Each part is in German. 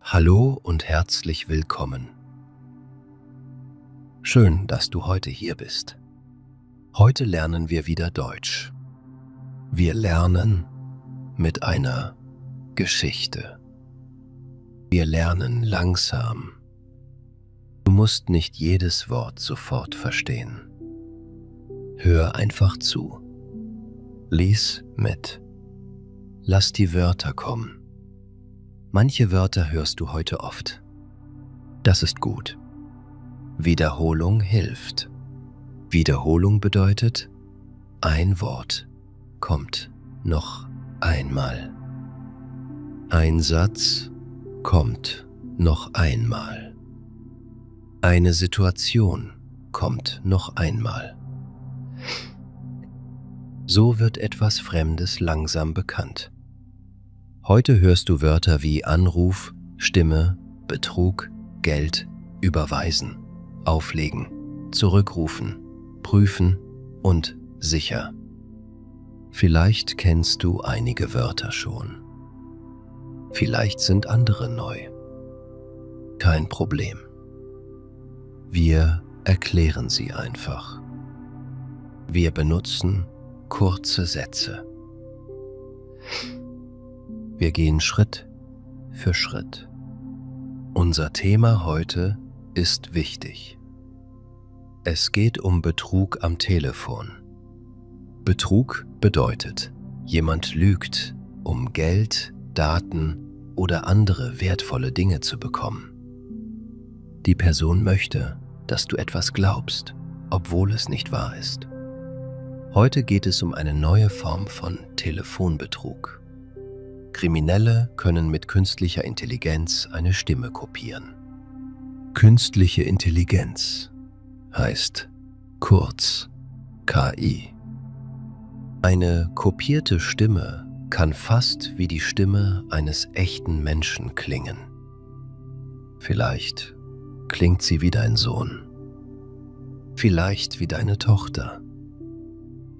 Hallo und herzlich willkommen. Schön, dass du heute hier bist. Heute lernen wir wieder Deutsch. Wir lernen mit einer Geschichte. Wir lernen langsam. Du musst nicht jedes Wort sofort verstehen. Hör einfach zu. Lies mit. Lass die Wörter kommen. Manche Wörter hörst du heute oft. Das ist gut. Wiederholung hilft. Wiederholung bedeutet, ein Wort kommt noch einmal. Ein Satz kommt noch einmal. Eine Situation kommt noch einmal. So wird etwas Fremdes langsam bekannt. Heute hörst du Wörter wie Anruf, Stimme, Betrug, Geld, überweisen, auflegen, zurückrufen, prüfen und sicher. Vielleicht kennst du einige Wörter schon. Vielleicht sind andere neu. Kein Problem. Wir erklären sie einfach. Wir benutzen kurze Sätze. Wir gehen Schritt für Schritt. Unser Thema heute ist wichtig. Es geht um Betrug am Telefon. Betrug bedeutet, jemand lügt, um Geld, Daten oder andere wertvolle Dinge zu bekommen. Die Person möchte, dass du etwas glaubst, obwohl es nicht wahr ist. Heute geht es um eine neue Form von Telefonbetrug. Kriminelle können mit künstlicher Intelligenz eine Stimme kopieren. Künstliche Intelligenz heißt kurz KI. Eine kopierte Stimme kann fast wie die Stimme eines echten Menschen klingen. Vielleicht klingt sie wie dein Sohn, vielleicht wie deine Tochter,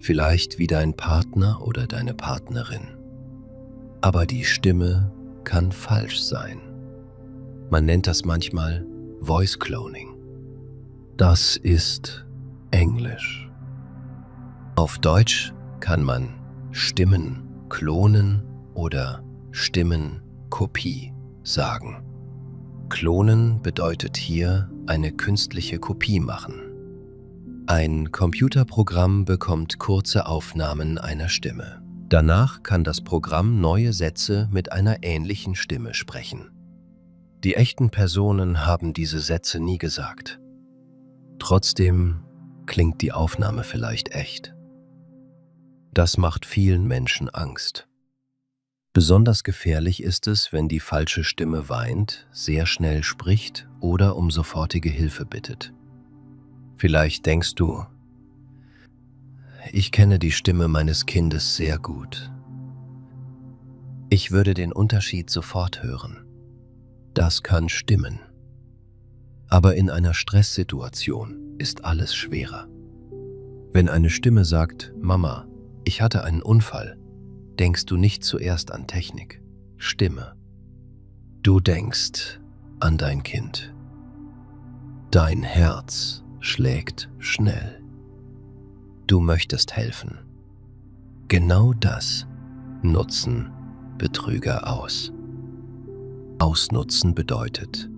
vielleicht wie dein Partner oder deine Partnerin. Aber die Stimme kann falsch sein. Man nennt das manchmal Voice Cloning. Das ist Englisch. Auf Deutsch kann man Stimmen klonen oder Stimmenkopie sagen. Klonen bedeutet hier eine künstliche Kopie machen. Ein Computerprogramm bekommt kurze Aufnahmen einer Stimme. Danach kann das Programm neue Sätze mit einer ähnlichen Stimme sprechen. Die echten Personen haben diese Sätze nie gesagt. Trotzdem klingt die Aufnahme vielleicht echt. Das macht vielen Menschen Angst. Besonders gefährlich ist es, wenn die falsche Stimme weint, sehr schnell spricht oder um sofortige Hilfe bittet. Vielleicht denkst du, ich kenne die Stimme meines Kindes sehr gut. Ich würde den Unterschied sofort hören. Das kann stimmen. Aber in einer Stresssituation ist alles schwerer. Wenn eine Stimme sagt, Mama, ich hatte einen Unfall, denkst du nicht zuerst an Technik, Stimme. Du denkst an dein Kind. Dein Herz schlägt schnell. Du möchtest helfen. Genau das nutzen Betrüger aus. Ausnutzen bedeutet,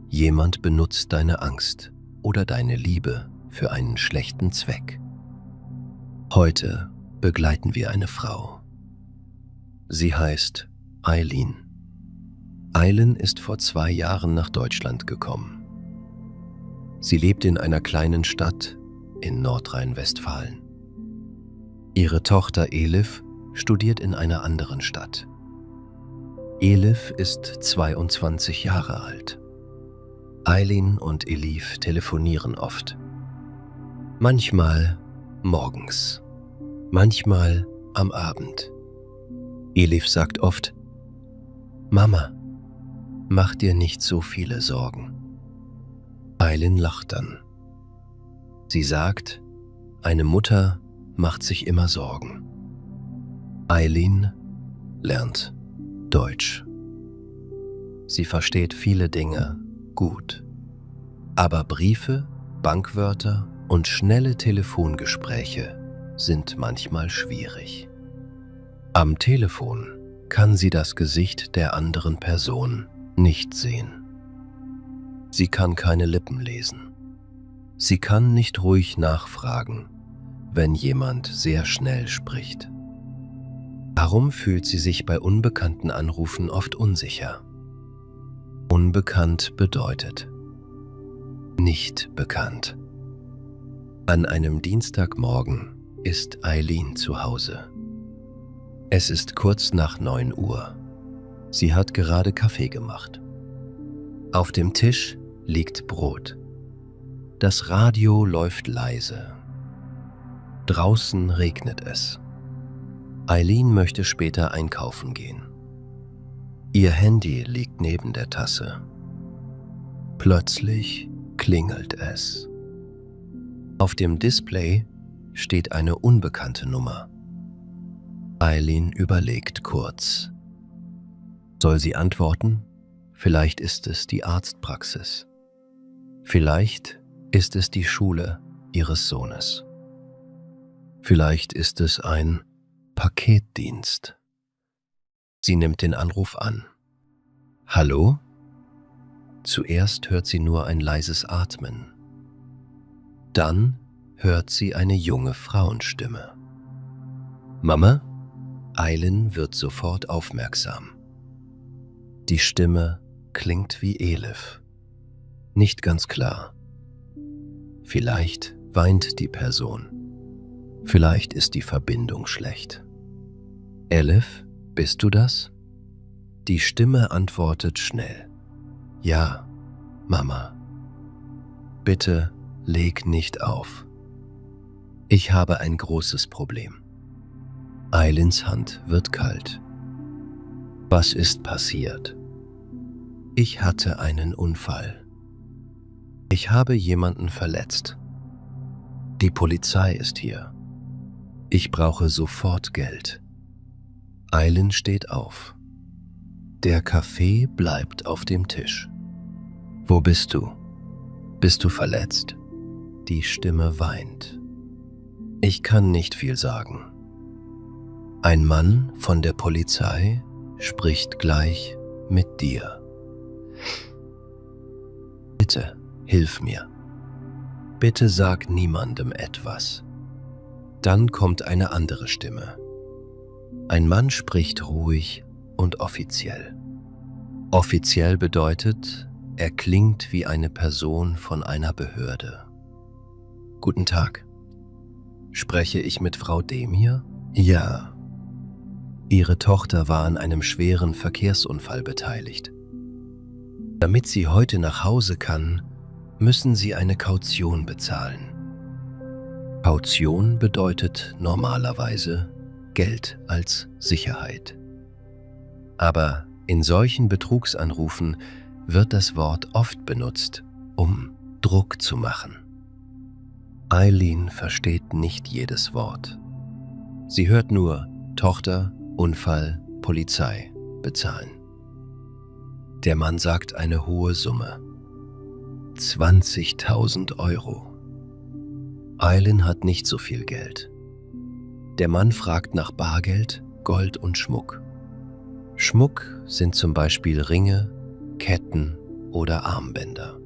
jemand benutzt deine Angst oder deine Liebe für einen schlechten Zweck. Heute begleiten wir eine Frau. Sie heißt Eileen. Eileen ist vor 2 Jahren nach Deutschland gekommen. Sie lebt in einer kleinen Stadt in Nordrhein-Westfalen. Ihre Tochter Elif studiert in einer anderen Stadt. Elif ist 22 Jahre alt. Eileen und Elif telefonieren oft. Manchmal morgens, manchmal am Abend. Elif sagt oft, Mama, mach dir nicht so viele Sorgen. Eileen lacht dann. Sie sagt, eine Mutter macht sich immer Sorgen. Eileen lernt Deutsch. Sie versteht viele Dinge gut. Aber Briefe, Bankwörter und schnelle Telefongespräche sind manchmal schwierig. Am Telefon kann sie das Gesicht der anderen Person nicht sehen. Sie kann keine Lippen lesen. Sie kann nicht ruhig nachfragen, wenn jemand sehr schnell spricht. Darum fühlt sie sich bei unbekannten Anrufen oft unsicher. Unbekannt bedeutet nicht bekannt. An einem Dienstagmorgen ist Eileen zu Hause. Es ist kurz nach 9 Uhr. Sie hat gerade Kaffee gemacht. Auf dem Tisch liegt Brot. Das Radio läuft leise. Draußen regnet es. Eileen möchte später einkaufen gehen. Ihr Handy liegt neben der Tasse. Plötzlich klingelt es. Auf dem Display steht eine unbekannte Nummer. Eileen überlegt kurz. Soll sie antworten? Vielleicht ist es die Arztpraxis. Vielleicht ist es die Schule ihres Sohnes. Vielleicht ist es ein Paketdienst. Sie nimmt den Anruf an. Hallo? Zuerst hört sie nur ein leises Atmen. Dann hört sie eine junge Frauenstimme. Mama? Eileen wird sofort aufmerksam. Die Stimme klingt wie Elif. Nicht ganz klar. Vielleicht weint die Person. Vielleicht ist die Verbindung schlecht. Elif, bist du das? Die Stimme antwortet schnell. Ja, Mama. Bitte leg nicht auf. Ich habe ein großes Problem. Eileens Hand wird kalt. Was ist passiert? Ich hatte einen Unfall. Ich habe jemanden verletzt. Die Polizei ist hier. Ich brauche sofort Geld. Eileen steht auf. Der Kaffee bleibt auf dem Tisch. Wo bist du? Bist du verletzt? Die Stimme weint. Ich kann nicht viel sagen. Ein Mann von der Polizei spricht gleich mit dir. Bitte, hilf mir. Bitte sag niemandem etwas. Dann kommt eine andere Stimme. Ein Mann spricht ruhig und offiziell. Offiziell bedeutet, er klingt wie eine Person von einer Behörde. Guten Tag. Spreche ich mit Frau Demir? Ja. Ihre Tochter war an einem schweren Verkehrsunfall beteiligt. Damit sie heute nach Hause kann, müssen Sie eine Kaution bezahlen. Kaution bedeutet normalerweise Geld als Sicherheit. Aber in solchen Betrugsanrufen wird das Wort oft benutzt, um Druck zu machen. Eileen versteht nicht jedes Wort. Sie hört nur Tochter, Unfall, Polizei, bezahlen. Der Mann sagt eine hohe Summe. 20.000 Euro. Eileen hat nicht so viel Geld. Der Mann fragt nach Bargeld, Gold und Schmuck. Schmuck sind zum Beispiel Ringe, Ketten oder Armbänder.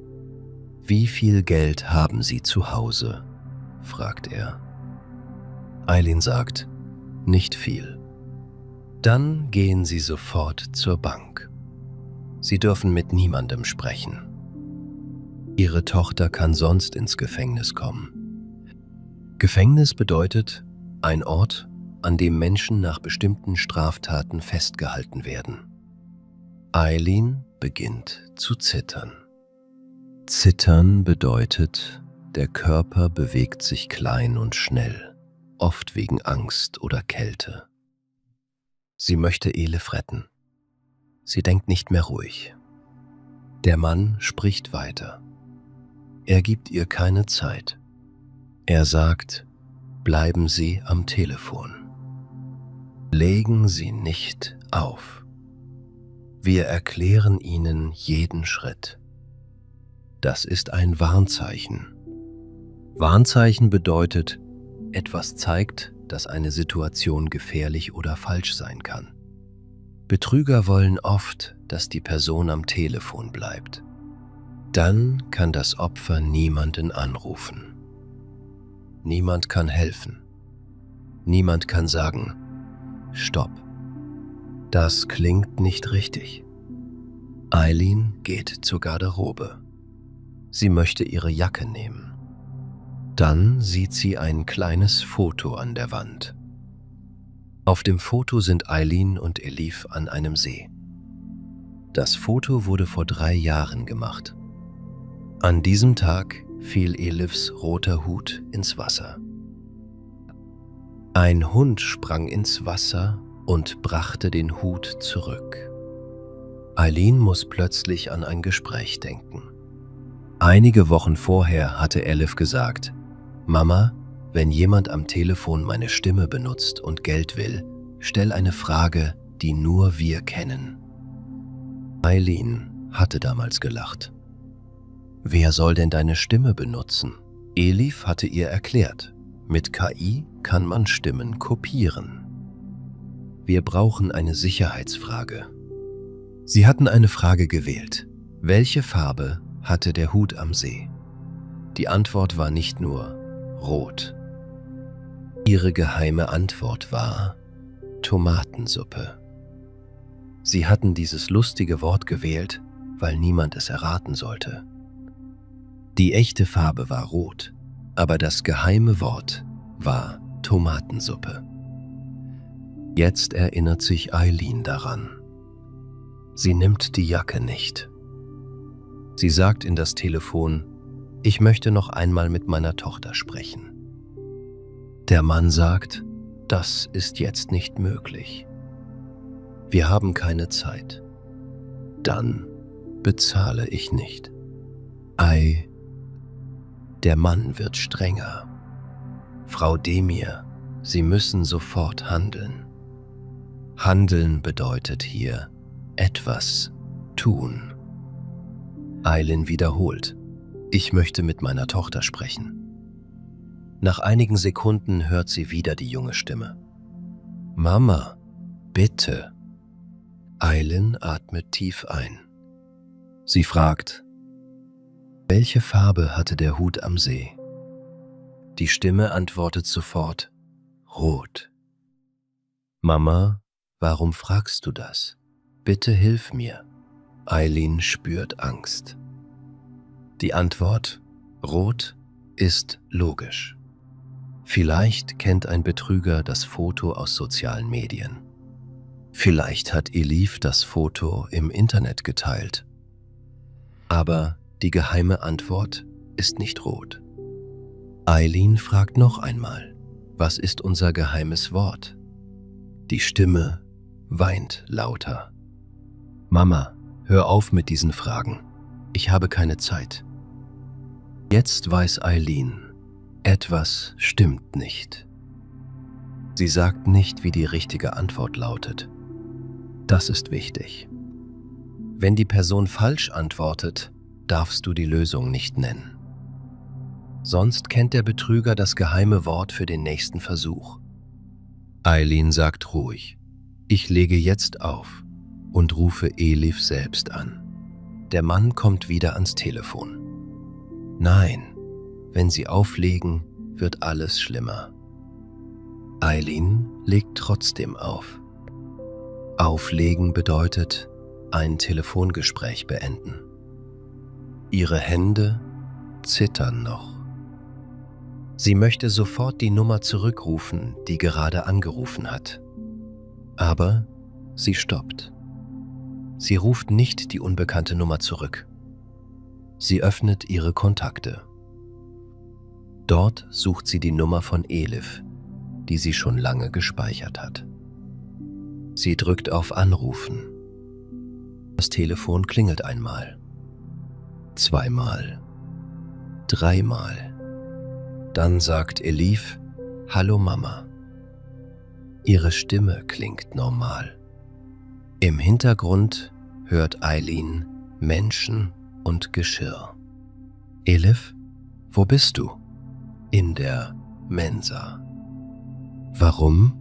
Wie viel Geld haben Sie zu Hause? Fragt er. Eileen sagt, nicht viel. Dann gehen Sie sofort zur Bank. Sie dürfen mit niemandem sprechen. Ihre Tochter kann sonst ins Gefängnis kommen. Gefängnis bedeutet ein Ort, an dem Menschen nach bestimmten Straftaten festgehalten werden. Eileen beginnt zu zittern. Zittern bedeutet, der Körper bewegt sich klein und schnell, oft wegen Angst oder Kälte. Sie möchte Elif retten. Sie denkt nicht mehr ruhig. Der Mann spricht weiter. Er gibt ihr keine Zeit. Er sagt, bleiben Sie am Telefon. Legen Sie nicht auf. Wir erklären ihnen jeden Schritt. Das ist ein Warnzeichen. Warnzeichen bedeutet, etwas zeigt, dass eine Situation gefährlich oder falsch sein kann. Betrüger wollen oft, dass die Person am Telefon bleibt. Dann kann das Opfer niemanden anrufen. Niemand kann helfen. Niemand kann sagen, Stopp. Das klingt nicht richtig. Eileen geht zur Garderobe. Sie möchte ihre Jacke nehmen. Dann sieht sie ein kleines Foto an der Wand. Auf dem Foto sind Eileen und Elif an einem See. Das Foto wurde vor 3 Jahren gemacht. An diesem Tag fiel Elifs roter Hut ins Wasser. Ein Hund sprang ins Wasser und brachte den Hut zurück. Eileen muss plötzlich an ein Gespräch denken. Einige Wochen vorher hatte Elif gesagt, Mama, wenn jemand am Telefon meine Stimme benutzt und Geld will, stell eine Frage, die nur wir kennen. Eileen hatte damals gelacht. Wer soll denn deine Stimme benutzen? Elif hatte ihr erklärt, mit KI kann man Stimmen kopieren. Wir brauchen eine Sicherheitsfrage. Sie hatten eine Frage gewählt. Welche Farbe hatte der Hut am See? Die Antwort war nicht nur rot. Ihre geheime Antwort war Tomatensuppe. Sie hatten dieses lustige Wort gewählt, weil niemand es erraten sollte. Die echte Farbe war rot, aber das geheime Wort war Tomatensuppe. Jetzt erinnert sich Eileen daran. Sie nimmt die Jacke nicht. Sie sagt in das Telefon, ich möchte noch einmal mit meiner Tochter sprechen. Der Mann sagt, das ist jetzt nicht möglich. Wir haben keine Zeit. Dann bezahle ich nicht. Ei, der Mann wird strenger. Frau Demir, Sie müssen sofort handeln. Handeln bedeutet hier etwas tun. Eileen wiederholt, ich möchte mit meiner Tochter sprechen. Nach einigen Sekunden hört sie wieder die junge Stimme. Mama, bitte. Eileen atmet tief ein. Sie fragt, welche Farbe hatte der Hut am See? Die Stimme antwortet sofort, rot. Mama, warum fragst du das? Bitte hilf mir. Eileen spürt Angst. Die Antwort, rot, ist logisch. Vielleicht kennt ein Betrüger das Foto aus sozialen Medien. Vielleicht hat Elif das Foto im Internet geteilt. Aber die geheime Antwort ist nicht rot. Eileen fragt noch einmal, was ist unser geheimes Wort? Die Stimme weint lauter. Mama, hör auf mit diesen Fragen. Ich habe keine Zeit. Jetzt weiß Eileen, etwas stimmt nicht. Sie sagt nicht, wie die richtige Antwort lautet. Das ist wichtig. Wenn die Person falsch antwortet, darfst du die Lösung nicht nennen. Sonst kennt der Betrüger das geheime Wort für den nächsten Versuch. Eileen sagt ruhig, ich lege jetzt auf und rufe Elif selbst an. Der Mann kommt wieder ans Telefon. Nein, wenn sie auflegen, wird alles schlimmer. Eileen legt trotzdem auf. Auflegen bedeutet ein Telefongespräch beenden. Ihre Hände zittern noch. Sie möchte sofort die Nummer zurückrufen, die gerade angerufen hat. Aber sie stoppt. Sie ruft nicht die unbekannte Nummer zurück. Sie öffnet ihre Kontakte. Dort sucht sie die Nummer von Elif, die sie schon lange gespeichert hat. Sie drückt auf Anrufen. Das Telefon klingelt einmal, zweimal, dreimal. Dann sagt Elif, Hallo Mama. Ihre Stimme klingt normal. Im Hintergrund hört Eileen Menschen und Geschirr. Elif, wo bist du? In der Mensa. Warum?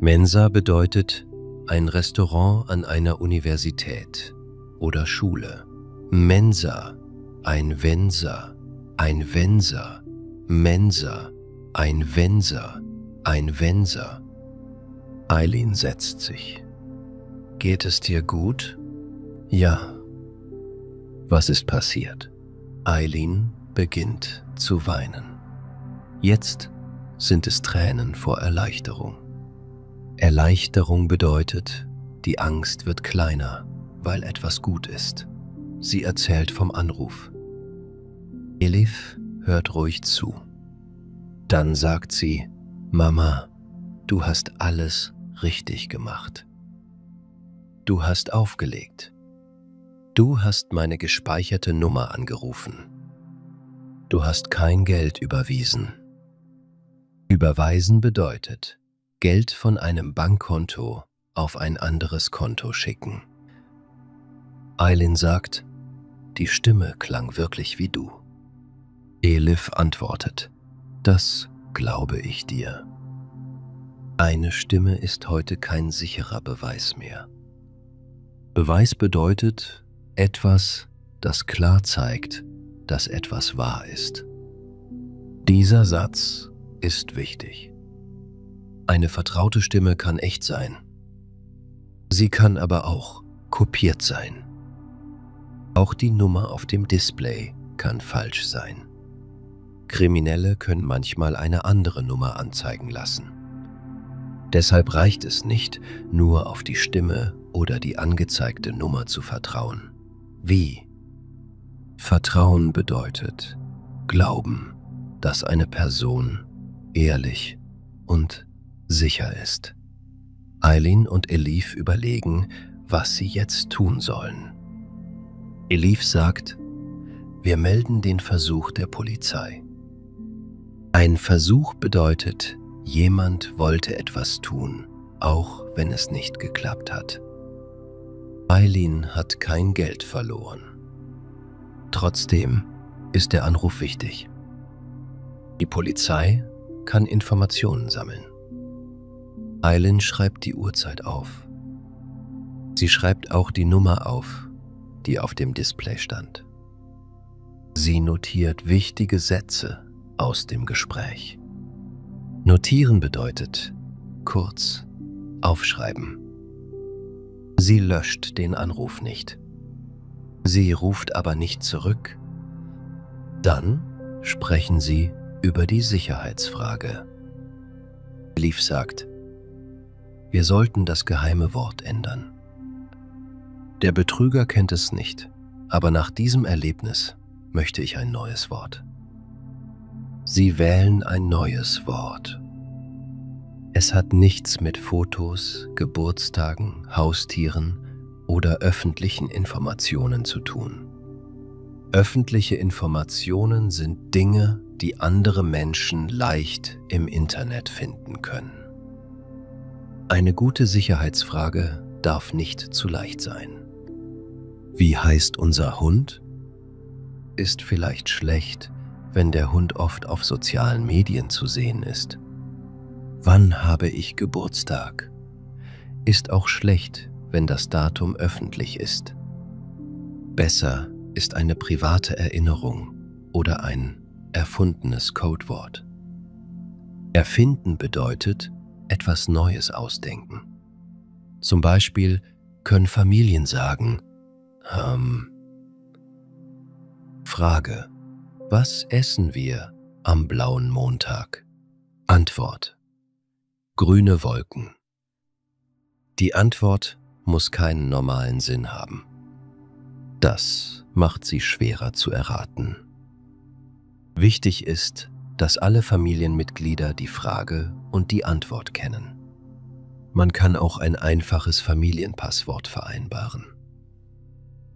Mensa bedeutet ein Restaurant an einer Universität oder Schule. Mensa, ein Vensa, ein Vensa, Mensa, ein Vensa, ein Vensa. Eileen setzt sich. Geht es dir gut? Ja. Was ist passiert? Eileen beginnt zu weinen. Jetzt sind es Tränen vor Erleichterung. Erleichterung bedeutet, die Angst wird kleiner, weil etwas gut ist. Sie erzählt vom Anruf. Elif hört ruhig zu. Dann sagt sie, Mama, du hast alles richtig gemacht. Du hast aufgelegt. Du hast meine gespeicherte Nummer angerufen. Du hast kein Geld überwiesen. Überweisen bedeutet, Geld von einem Bankkonto auf ein anderes Konto schicken. Eileen sagt, die Stimme klang wirklich wie du. Elif antwortet, das glaube ich dir. Eine Stimme ist heute kein sicherer Beweis mehr. Beweis bedeutet etwas, das klar zeigt, dass etwas wahr ist. Dieser Satz ist wichtig. Eine vertraute Stimme kann echt sein. Sie kann aber auch kopiert sein. Auch die Nummer auf dem Display kann falsch sein. Kriminelle können manchmal eine andere Nummer anzeigen lassen. Deshalb reicht es nicht, nur auf die Stimme oder die angezeigte Nummer zu vertrauen. Wie? Vertrauen bedeutet Glauben, dass eine Person ehrlich und sicher ist. Eileen und Elif überlegen, was sie jetzt tun sollen. Elif sagt, wir melden den Versuch der Polizei. Ein Versuch bedeutet, jemand wollte etwas tun, auch wenn es nicht geklappt hat. Eileen hat kein Geld verloren. Trotzdem ist der Anruf wichtig. Die Polizei kann Informationen sammeln. Eileen schreibt die Uhrzeit auf. Sie schreibt auch die Nummer auf, die auf dem Display stand. Sie notiert wichtige Sätze aus dem Gespräch. Notieren bedeutet kurz aufschreiben. Sie löscht den Anruf nicht. Sie ruft aber nicht zurück. Dann sprechen sie über die Sicherheitsfrage. Elif sagt, wir sollten das geheime Wort ändern. Der Betrüger kennt es nicht, aber nach diesem Erlebnis möchte ich ein neues Wort. Sie wählen ein neues Wort. Es hat nichts mit Fotos, Geburtstagen, Haustieren oder öffentlichen Informationen zu tun. Öffentliche Informationen sind Dinge, die andere Menschen leicht im Internet finden können. Eine gute Sicherheitsfrage darf nicht zu leicht sein. Wie heißt unser Hund? Ist vielleicht schlecht, wenn der Hund oft auf sozialen Medien zu sehen ist. Wann habe ich Geburtstag? Ist auch schlecht, wenn das Datum öffentlich ist. Besser ist eine private Erinnerung oder ein erfundenes Codewort. Erfinden bedeutet, etwas Neues ausdenken. Zum Beispiel können Familien sagen, Frage: Was essen wir am blauen Montag? Antwort: grüne Wolken. Die Antwort muss keinen normalen Sinn haben. Das macht sie schwerer zu erraten. Wichtig ist, dass alle Familienmitglieder die Frage und die Antwort kennen. Man kann auch ein einfaches Familienpasswort vereinbaren.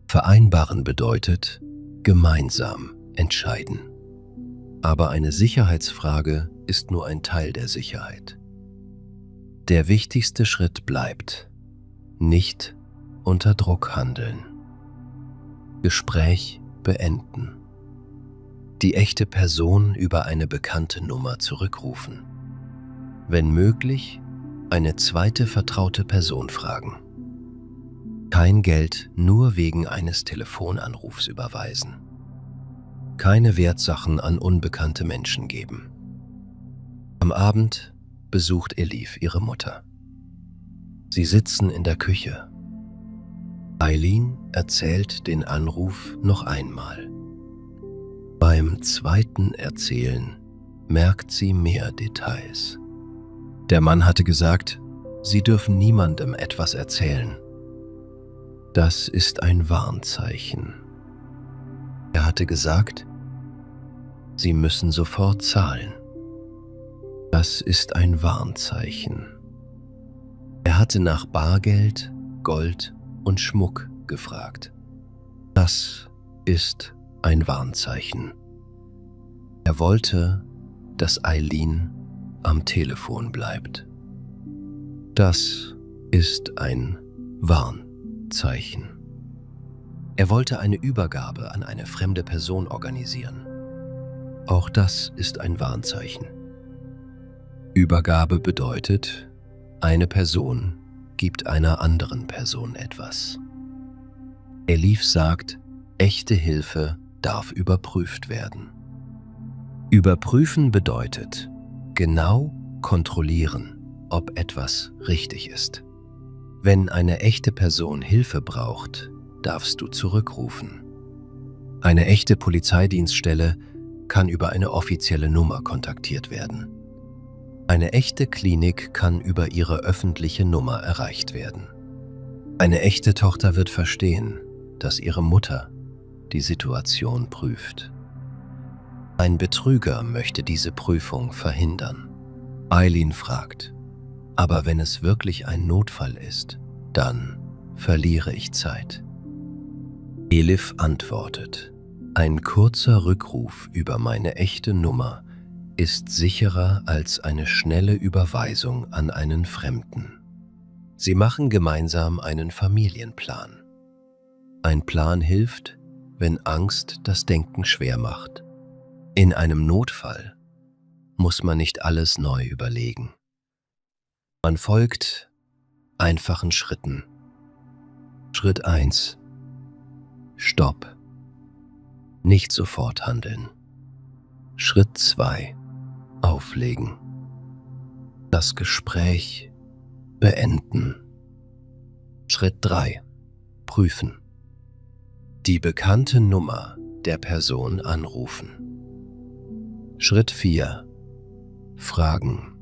Vereinbaren bedeutet gemeinsam entscheiden. Aber eine Sicherheitsfrage ist nur ein Teil der Sicherheit. Der wichtigste Schritt bleibt, nicht unter Druck handeln. Gespräch beenden. Die echte Person über eine bekannte Nummer zurückrufen. Wenn möglich, eine zweite vertraute Person fragen. Kein Geld nur wegen eines Telefonanrufs überweisen. Keine Wertsachen an unbekannte Menschen geben. Am Abend besucht Elif ihre Mutter. Sie sitzen in der Küche. Eileen erzählt den Anruf noch einmal. Beim zweiten Erzählen merkt sie mehr Details. Der Mann hatte gesagt, sie dürfen niemandem etwas erzählen. Das ist ein Warnzeichen. Er hatte gesagt, sie müssen sofort zahlen. Das ist ein Warnzeichen. Er hatte nach Bargeld, Gold und Schmuck gefragt. Das ist ein Warnzeichen. Er wollte, dass Eileen am Telefon bleibt. Das ist ein Warnzeichen. Er wollte eine Übergabe an eine fremde Person organisieren. Auch das ist ein Warnzeichen. Übergabe bedeutet, eine Person gibt einer anderen Person etwas. Elif sagt, echte Hilfe darf überprüft werden. Überprüfen bedeutet, genau kontrollieren, ob etwas richtig ist. Wenn eine echte Person Hilfe braucht, darfst du zurückrufen. Eine echte Polizeidienststelle kann über eine offizielle Nummer kontaktiert werden. Eine echte Klinik kann über ihre öffentliche Nummer erreicht werden. Eine echte Tochter wird verstehen, dass ihre Mutter die Situation prüft. Ein Betrüger möchte diese Prüfung verhindern. Eileen fragt, aber wenn es wirklich ein Notfall ist, dann verliere ich Zeit. Elif antwortet, ein kurzer Rückruf über meine echte Nummer ist sicherer als eine schnelle Überweisung an einen Fremden. Sie machen gemeinsam einen Familienplan. Ein Plan hilft, wenn Angst das Denken schwer macht. In einem Notfall muss man nicht alles neu überlegen. Man folgt einfachen Schritten. Schritt 1. Stopp. Nicht sofort handeln. Schritt 2. Auflegen. Das Gespräch beenden. Schritt 3. Prüfen. Die bekannte Nummer der Person anrufen. Schritt 4. Fragen.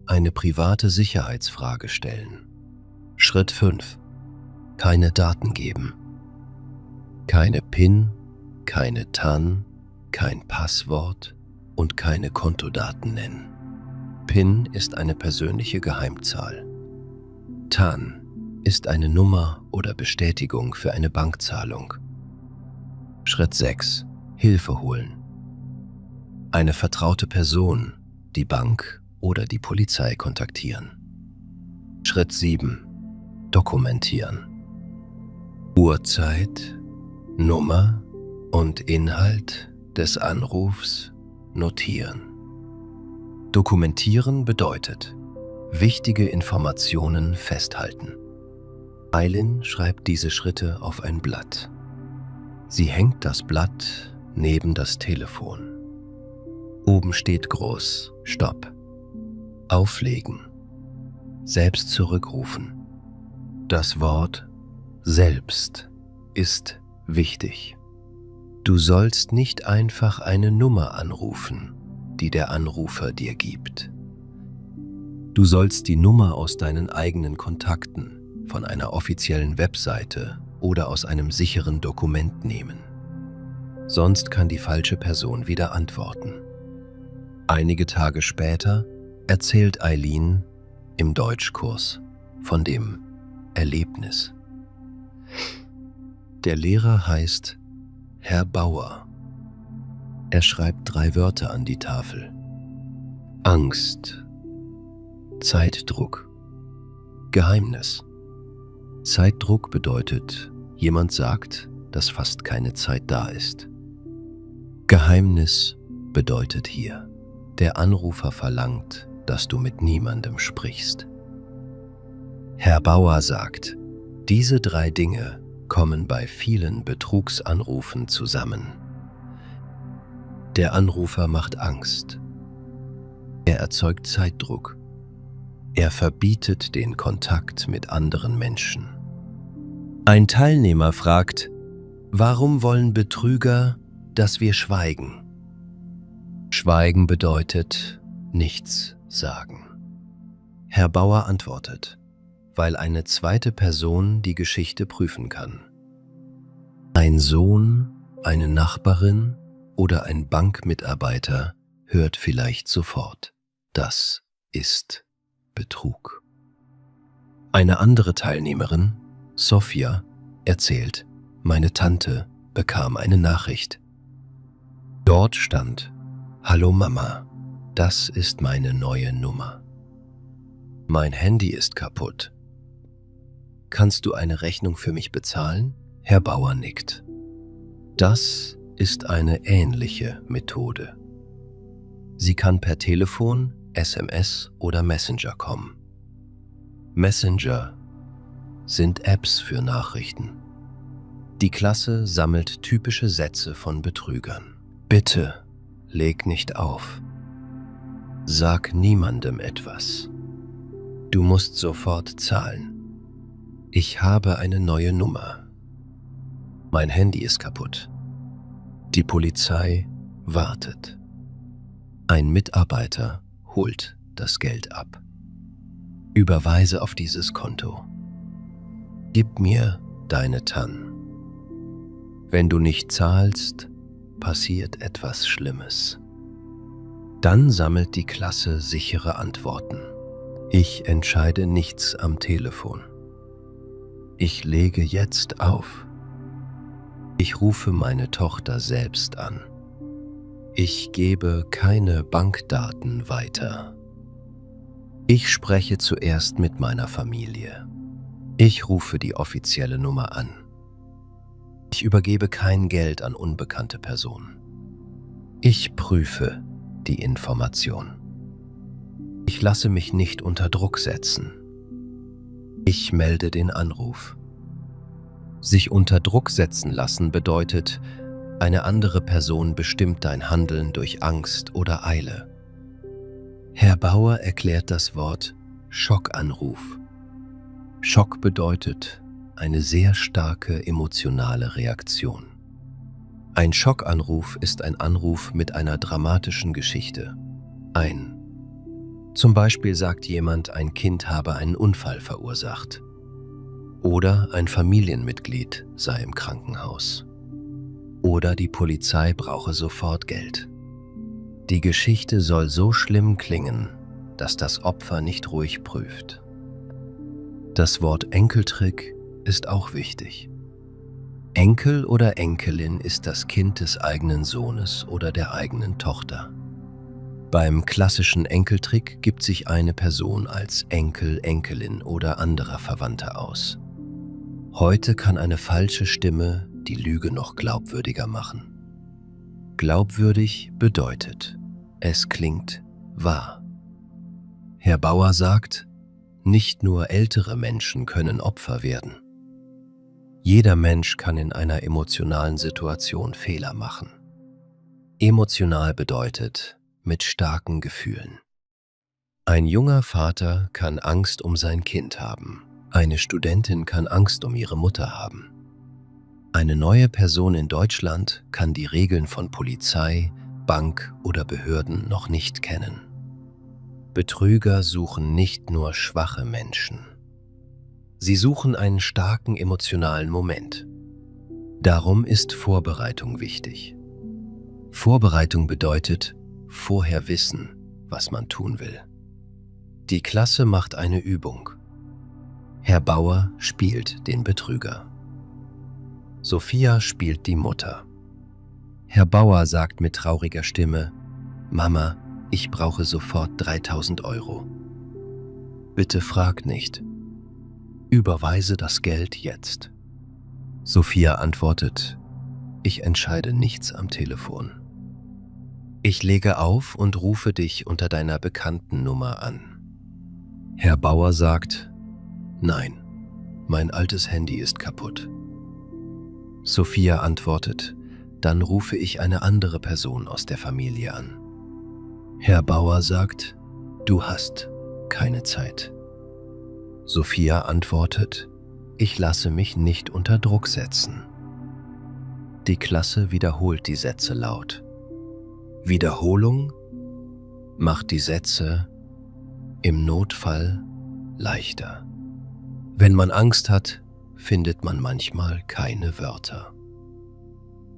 Eine private Sicherheitsfrage stellen. Schritt 5. Keine Daten geben. Keine PIN, keine TAN, kein Passwort und keine Kontodaten nennen. PIN ist eine persönliche Geheimzahl. TAN ist eine Nummer oder Bestätigung für eine Bankzahlung. Schritt 6. Hilfe holen. Eine vertraute Person, die Bank oder die Polizei kontaktieren. Schritt 7. Dokumentieren. Uhrzeit, Nummer und Inhalt des Anrufs notieren. Dokumentieren bedeutet, wichtige Informationen festhalten. Eileen schreibt diese Schritte auf ein Blatt. Sie hängt das Blatt neben das Telefon. Oben steht groß: Stopp. Auflegen. Selbst zurückrufen. Das Wort selbst ist wichtig. Du sollst nicht einfach eine Nummer anrufen, die der Anrufer dir gibt. Du sollst die Nummer aus deinen eigenen Kontakten, von einer offiziellen Webseite oder aus einem sicheren Dokument nehmen. Sonst kann die falsche Person wieder antworten. Einige Tage später erzählt Eileen im Deutschkurs von dem Erlebnis. Der Lehrer heißt Herr Bauer. Er schreibt 3 Wörter an die Tafel. Angst, Zeitdruck, Geheimnis. Zeitdruck bedeutet, jemand sagt, dass fast keine Zeit da ist. Geheimnis bedeutet hier, der Anrufer verlangt, dass du mit niemandem sprichst. Herr Bauer sagt, diese 3 Dinge kommen bei vielen Betrugsanrufen zusammen. Der Anrufer macht Angst. Er erzeugt Zeitdruck. Er verbietet den Kontakt mit anderen Menschen. Ein Teilnehmer fragt, warum wollen Betrüger, dass wir schweigen? Schweigen bedeutet nichts sagen. Herr Bauer antwortet, weil eine zweite Person die Geschichte prüfen kann. Ein Sohn, eine Nachbarin oder ein Bankmitarbeiter hört vielleicht sofort, das ist Betrug. Eine andere Teilnehmerin, Sophia, erzählt, meine Tante bekam eine Nachricht. Dort stand, Hallo Mama, das ist meine neue Nummer. Mein Handy ist kaputt. Kannst du eine Rechnung für mich bezahlen? Herr Bauer nickt. Das ist eine ähnliche Methode. Sie kann per Telefon, SMS oder Messenger kommen. Messenger sind Apps für Nachrichten. Die Klasse sammelt typische Sätze von Betrügern. Bitte, leg nicht auf. Sag niemandem etwas. Du musst sofort zahlen. Ich habe eine neue Nummer. Mein Handy ist kaputt. Die Polizei wartet. Ein Mitarbeiter holt das Geld ab. Überweise auf dieses Konto. Gib mir deine TAN. Wenn du nicht zahlst, passiert etwas Schlimmes. Dann sammelt die Klasse sichere Antworten. Ich entscheide nichts am Telefon. Ich lege jetzt auf. Ich rufe meine Tochter selbst an. Ich gebe keine Bankdaten weiter. Ich spreche zuerst mit meiner Familie. Ich rufe die offizielle Nummer an. Ich übergebe kein Geld an unbekannte Personen. Ich prüfe die Information. Ich lasse mich nicht unter Druck setzen. Ich melde den Anruf. Sich unter Druck setzen lassen bedeutet, eine andere Person bestimmt dein Handeln durch Angst oder Eile. Herr Bauer erklärt das Wort Schockanruf. Schock bedeutet eine sehr starke emotionale Reaktion. Ein Schockanruf ist ein Anruf mit einer dramatischen Geschichte. Zum Beispiel sagt jemand, ein Kind habe einen Unfall verursacht. Oder ein Familienmitglied sei im Krankenhaus. Oder die Polizei brauche sofort Geld. Die Geschichte soll so schlimm klingen, dass das Opfer nicht ruhig prüft. Das Wort Enkeltrick ist auch wichtig. Enkel oder Enkelin ist das Kind des eigenen Sohnes oder der eigenen Tochter. Beim klassischen Enkeltrick gibt sich eine Person als Enkel, Enkelin oder anderer Verwandter aus. Heute kann eine falsche Stimme die Lüge noch glaubwürdiger machen. Glaubwürdig bedeutet, es klingt wahr. Herr Bauer sagt, nicht nur ältere Menschen können Opfer werden. Jeder Mensch kann in einer emotionalen Situation Fehler machen. Emotional bedeutet mit starken Gefühlen. Ein junger Vater kann Angst um sein Kind haben. Eine Studentin kann Angst um ihre Mutter haben. Eine neue Person in Deutschland kann die Regeln von Polizei, Bank oder Behörden noch nicht kennen. Betrüger suchen nicht nur schwache Menschen. Sie suchen einen starken emotionalen Moment. Darum ist Vorbereitung wichtig. Vorbereitung bedeutet, vorher wissen, was man tun will. Die Klasse macht eine Übung. Herr Bauer spielt den Betrüger. Sophia spielt die Mutter. Herr Bauer sagt mit trauriger Stimme, Mama, ich brauche sofort 3.000 Euro. Bitte frag nicht. Überweise das Geld jetzt. Sophia antwortet: Ich entscheide nichts am Telefon. Ich lege auf und rufe dich unter deiner bekannten Nummer an. Herr Bauer sagt: Nein, mein altes Handy ist kaputt. Sophia antwortet: Dann rufe ich eine andere Person aus der Familie an. Herr Bauer sagt: Du hast keine Zeit. Sophia antwortet: Ich lasse mich nicht unter Druck setzen. Die Klasse wiederholt die Sätze laut. Wiederholung macht die Sätze im Notfall leichter. Wenn man Angst hat, findet man manchmal keine Wörter.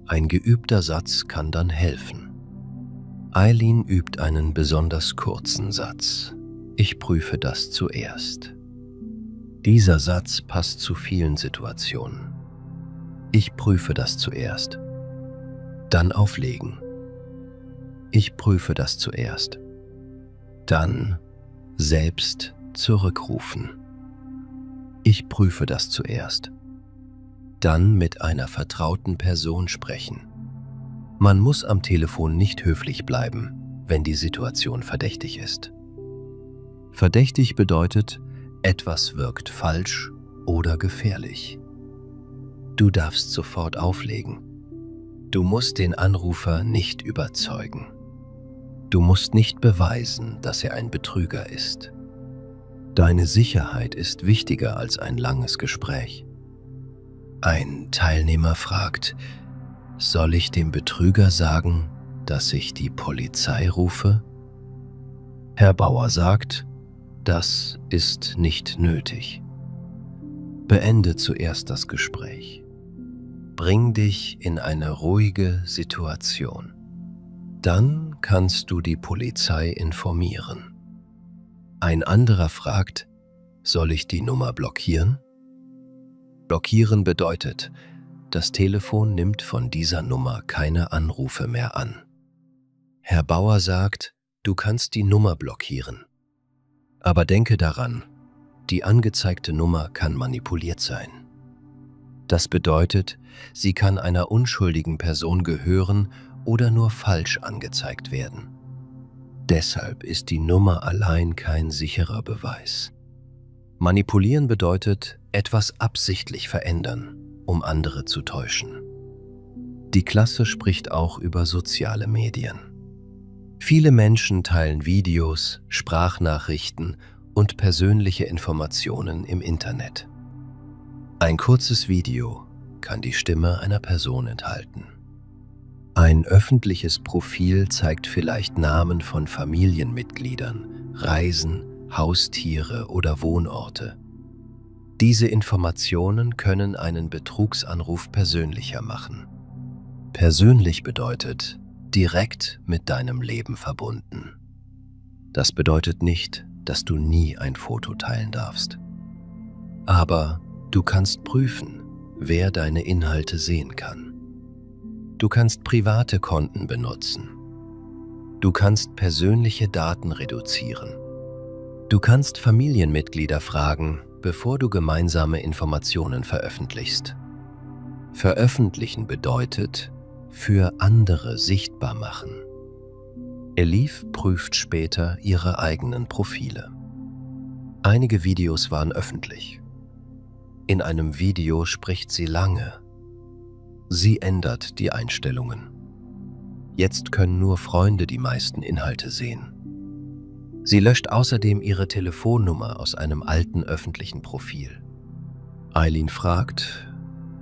Ein geübter Satz kann dann helfen. Eileen übt einen besonders kurzen Satz. Ich prüfe das zuerst. Dieser Satz passt zu vielen Situationen. Ich prüfe das zuerst. Dann auflegen. Ich prüfe das zuerst. Dann selbst zurückrufen. Ich prüfe das zuerst. Dann mit einer vertrauten Person sprechen. Man muss am Telefon nicht höflich bleiben, wenn die Situation verdächtig ist. Verdächtig bedeutet, etwas wirkt falsch oder gefährlich. Du darfst sofort auflegen. Du musst den Anrufer nicht überzeugen. Du musst nicht beweisen, dass er ein Betrüger ist. Deine Sicherheit ist wichtiger als ein langes Gespräch. Ein Teilnehmer fragt: Soll ich dem Betrüger sagen, dass ich die Polizei rufe? Herr Bauer sagt: Das ist nicht nötig. Beende zuerst das Gespräch. Bring dich in eine ruhige Situation. Dann kannst du die Polizei informieren. Ein anderer fragt: Soll ich die Nummer blockieren? Blockieren bedeutet, das Telefon nimmt von dieser Nummer keine Anrufe mehr an. Herr Bauer sagt: Du kannst die Nummer blockieren. Aber denke daran, die angezeigte Nummer kann manipuliert sein. Das bedeutet, sie kann einer unschuldigen Person gehören oder nur falsch angezeigt werden. Deshalb ist die Nummer allein kein sicherer Beweis. Manipulieren bedeutet, etwas absichtlich verändern, um andere zu täuschen. Die Klasse spricht auch über soziale Medien. Viele Menschen teilen Videos, Sprachnachrichten und persönliche Informationen im Internet. Ein kurzes Video kann die Stimme einer Person enthalten. Ein öffentliches Profil zeigt vielleicht Namen von Familienmitgliedern, Reisen, Haustiere oder Wohnorte. Diese Informationen können einen Betrugsanruf persönlicher machen. Persönlich bedeutet direkt mit deinem Leben verbunden. Das bedeutet nicht, dass du nie ein Foto teilen darfst. Aber du kannst prüfen, wer deine Inhalte sehen kann. Du kannst private Konten benutzen. Du kannst persönliche Daten reduzieren. Du kannst Familienmitglieder fragen, bevor du gemeinsame Informationen veröffentlichst. Veröffentlichen bedeutet, für andere sichtbar machen. Elif prüft später ihre eigenen Profile. Einige Videos waren öffentlich. In einem Video spricht sie lange. Sie ändert die Einstellungen. Jetzt können nur Freunde die meisten Inhalte sehen. Sie löscht außerdem ihre Telefonnummer aus einem alten öffentlichen Profil. Eileen fragt: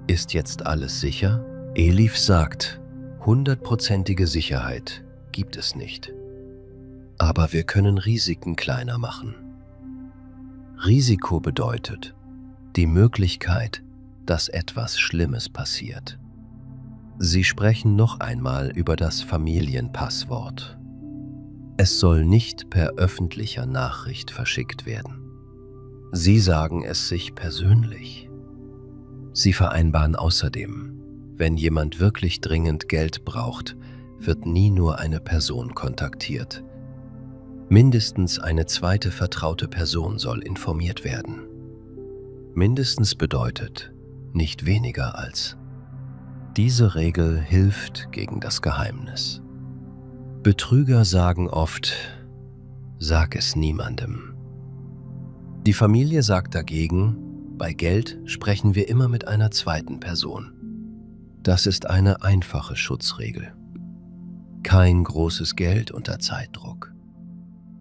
Ist jetzt alles sicher? Elif sagt: 100%ige Sicherheit gibt es nicht. Aber wir können Risiken kleiner machen. Risiko bedeutet die Möglichkeit, dass etwas Schlimmes passiert. Sie sprechen noch einmal über das Familienpasswort. Es soll nicht per öffentlicher Nachricht verschickt werden. Sie sagen es sich persönlich. Sie vereinbaren außerdem, wenn jemand wirklich dringend Geld braucht, wird nie nur eine Person kontaktiert. Mindestens eine zweite vertraute Person soll informiert werden. Mindestens bedeutet nicht weniger als. Diese Regel hilft gegen das Geheimnis. Betrüger sagen oft, sag es niemandem. Die Familie sagt dagegen, bei Geld sprechen wir immer mit einer zweiten Person. Das ist eine einfache Schutzregel. Kein großes Geld unter Zeitdruck.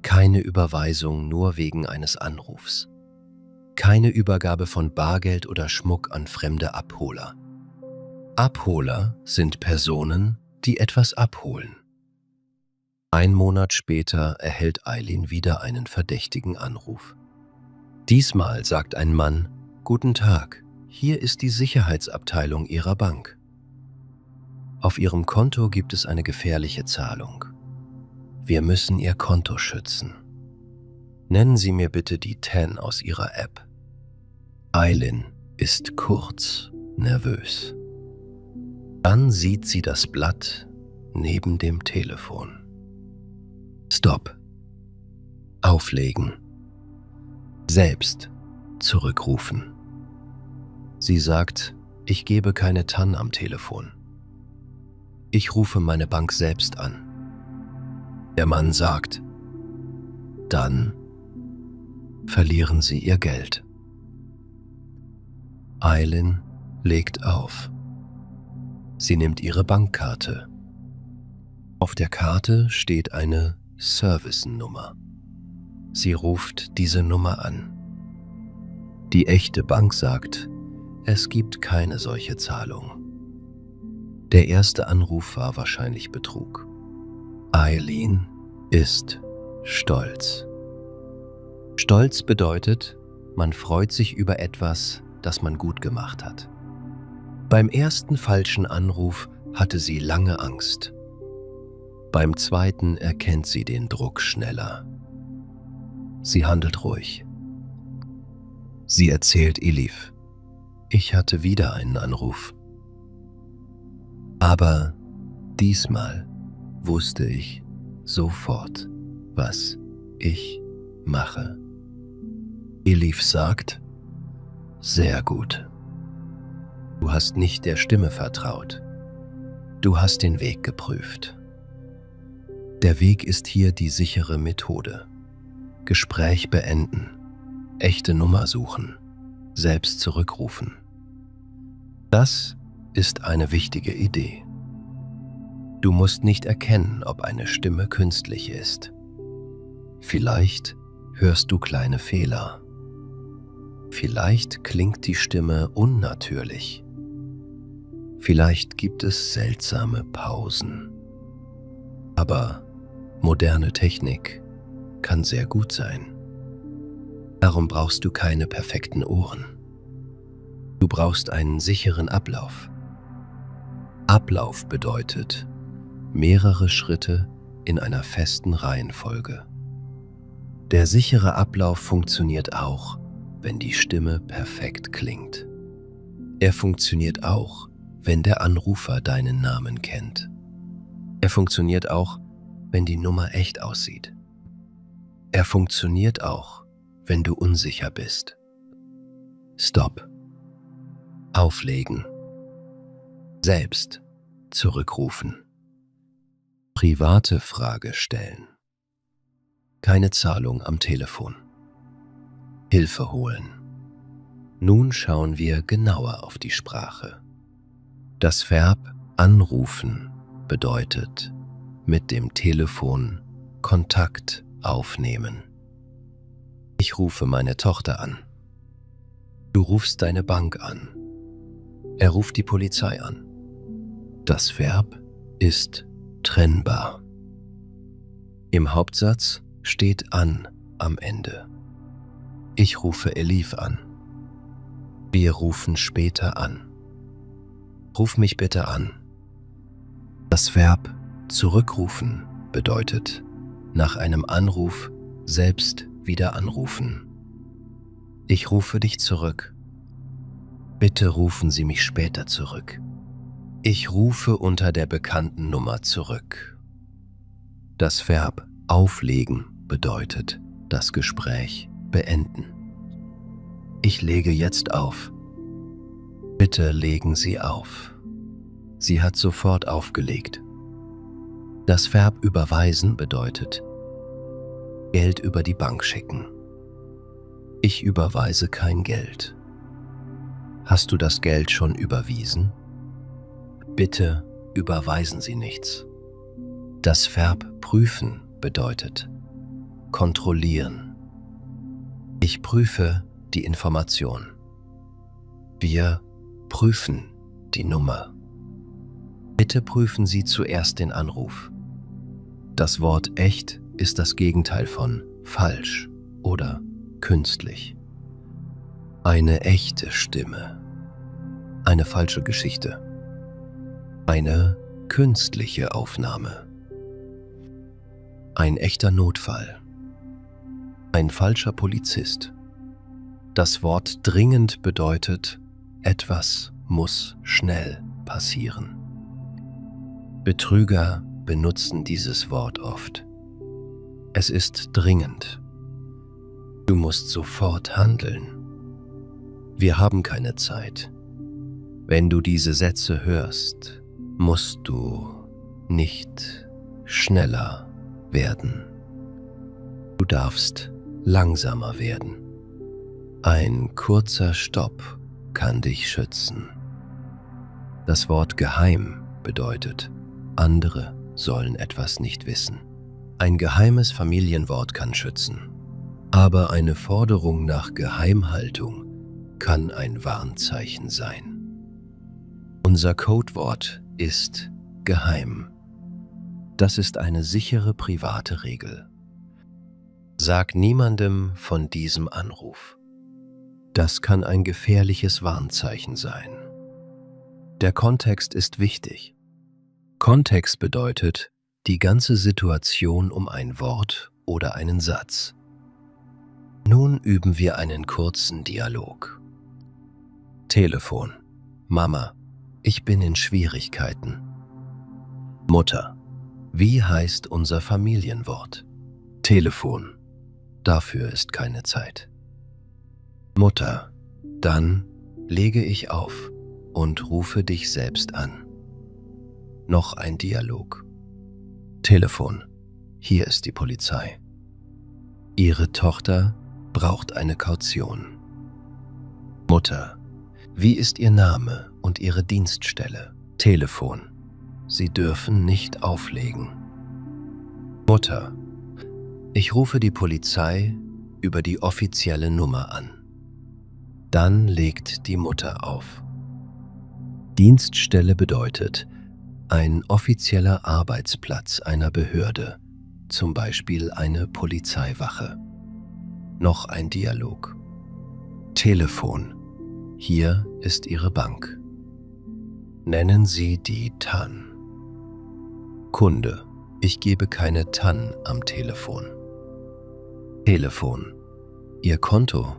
Keine Überweisung nur wegen eines Anrufs. Keine Übergabe von Bargeld oder Schmuck an fremde Abholer. Abholer sind Personen, die etwas abholen. 1 Monat später erhält Eileen wieder einen verdächtigen Anruf. Diesmal sagt ein Mann, Guten Tag, hier ist die Sicherheitsabteilung Ihrer Bank. Auf Ihrem Konto gibt es eine gefährliche Zahlung. Wir müssen Ihr Konto schützen. Nennen Sie mir bitte die 10 aus Ihrer App. Eileen ist kurz nervös. Dann sieht sie das Blatt neben dem Telefon. Stopp. Auflegen. Selbst zurückrufen. Sie sagt, ich gebe keine TAN am Telefon. Ich rufe meine Bank selbst an. Der Mann sagt, dann verlieren Sie Ihr Geld. Eileen legt auf. Sie nimmt ihre Bankkarte. Auf der Karte steht eine Service-Nummer. Sie ruft diese Nummer an. Die echte Bank sagt, es gibt keine solche Zahlung. Der erste Anruf war wahrscheinlich Betrug. Eileen ist stolz. Stolz bedeutet, man freut sich über etwas, das man gut gemacht hat. Beim ersten falschen Anruf hatte sie lange Angst. Beim zweiten erkennt sie den Druck schneller. Sie handelt ruhig. Sie erzählt Elif, ich hatte wieder einen Anruf. Aber diesmal wusste ich sofort, was ich mache. Elif sagt, sehr gut. Du hast nicht der Stimme vertraut. Du hast den Weg geprüft. Der Weg ist hier die sichere Methode. Gespräch beenden, echte Nummer suchen, selbst zurückrufen. Das ist eine wichtige Idee. Du musst nicht erkennen, ob eine Stimme künstlich ist. Vielleicht hörst du kleine Fehler. Vielleicht klingt die Stimme unnatürlich. Vielleicht gibt es seltsame Pausen. Aber moderne Technik kann sehr gut sein. Darum brauchst du keine perfekten Ohren. Du brauchst einen sicheren Ablauf. Ablauf bedeutet mehrere Schritte in einer festen Reihenfolge. Der sichere Ablauf funktioniert auch, wenn die Stimme perfekt klingt. Er funktioniert auch, wenn der Anrufer deinen Namen kennt. Er funktioniert auch, wenn die Nummer echt aussieht. Er funktioniert auch, wenn du unsicher bist. Stopp. Auflegen. Selbst zurückrufen. Private Frage stellen. Keine Zahlung am Telefon. Hilfe holen. Nun schauen wir genauer auf die Sprache. Das Verb anrufen bedeutet mit dem Telefon Kontakt aufnehmen. Ich rufe meine Tochter an. Du rufst deine Bank an. Er ruft die Polizei an. Das Verb ist trennbar. Im Hauptsatz steht an am Ende. Ich rufe Elif an. Wir rufen später an. Ruf mich bitte an. Das Verb zurückrufen bedeutet nach einem Anruf selbst wieder anrufen. Ich rufe dich zurück. Bitte rufen Sie mich später zurück. Ich rufe unter der bekannten Nummer zurück. Das Verb auflegen bedeutet das Gespräch beenden. Ich lege jetzt auf. Bitte legen Sie auf. Sie hat sofort aufgelegt. Das Verb überweisen bedeutet Geld über die Bank schicken. Ich überweise kein Geld. Hast du das Geld schon überwiesen? Bitte überweisen Sie nichts. Das Verb prüfen bedeutet kontrollieren. Ich prüfe die Information. Wir prüfen die Nummer. Bitte prüfen Sie zuerst den Anruf. Das Wort echt ist das Gegenteil von falsch oder künstlich. Eine echte Stimme. Eine falsche Geschichte. Eine künstliche Aufnahme. Ein echter Notfall. Ein falscher Polizist. Das Wort dringend bedeutet, etwas muss schnell passieren. Betrüger benutzen dieses Wort oft. Es ist dringend. Du musst sofort handeln. Wir haben keine Zeit. Wenn du diese Sätze hörst, musst du nicht schneller werden. Du darfst langsamer werden. Ein kurzer Stopp kann dich schützen. Das Wort geheim bedeutet, andere sollen etwas nicht wissen. Ein geheimes Familienwort kann schützen, aber eine Forderung nach Geheimhaltung kann ein Warnzeichen sein. Unser Codewort ist geheim. Das ist eine sichere private Regel. Sag niemandem von diesem Anruf. Das kann ein gefährliches Warnzeichen sein. Der Kontext ist wichtig. Kontext bedeutet die ganze Situation um ein Wort oder einen Satz. Nun üben wir einen kurzen Dialog. Telefon. Mama, ich bin in Schwierigkeiten. Mutter. Wie heißt unser Familienwort? Telefon. Dafür ist keine Zeit. Mutter. Dann lege ich auf und rufe dich selbst an. Noch ein Dialog. Telefon. Hier ist die Polizei. Ihre Tochter braucht eine Kaution. Mutter. Wie ist Ihr Name und Ihre Dienststelle? Telefon. Sie dürfen nicht auflegen. Mutter. Ich rufe die Polizei über die offizielle Nummer an. Dann legt die Mutter auf. Dienststelle bedeutet ein offizieller Arbeitsplatz einer Behörde, zum Beispiel eine Polizeiwache. Noch ein Dialog. Telefon. Hier ist Ihre Bank. Nennen Sie die TAN. Kunde. Ich gebe keine TAN am Telefon. Telefon. Ihr Konto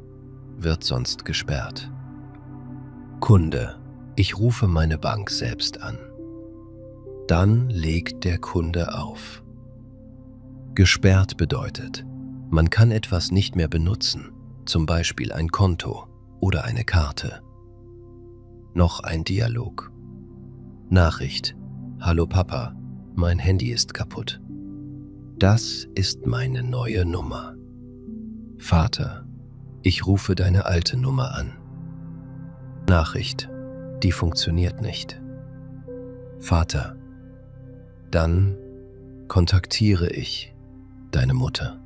wird sonst gesperrt. Kunde. Ich rufe meine Bank selbst an. Dann legt der Kunde auf. Gesperrt bedeutet, man kann etwas nicht mehr benutzen, zum Beispiel ein Konto oder eine Karte. Noch ein Dialog. Nachricht. Hallo Papa, mein Handy ist kaputt. Das ist meine neue Nummer. Vater, ich rufe deine alte Nummer an. Nachricht. Die funktioniert nicht. Vater, dann kontaktiere ich deine Mutter.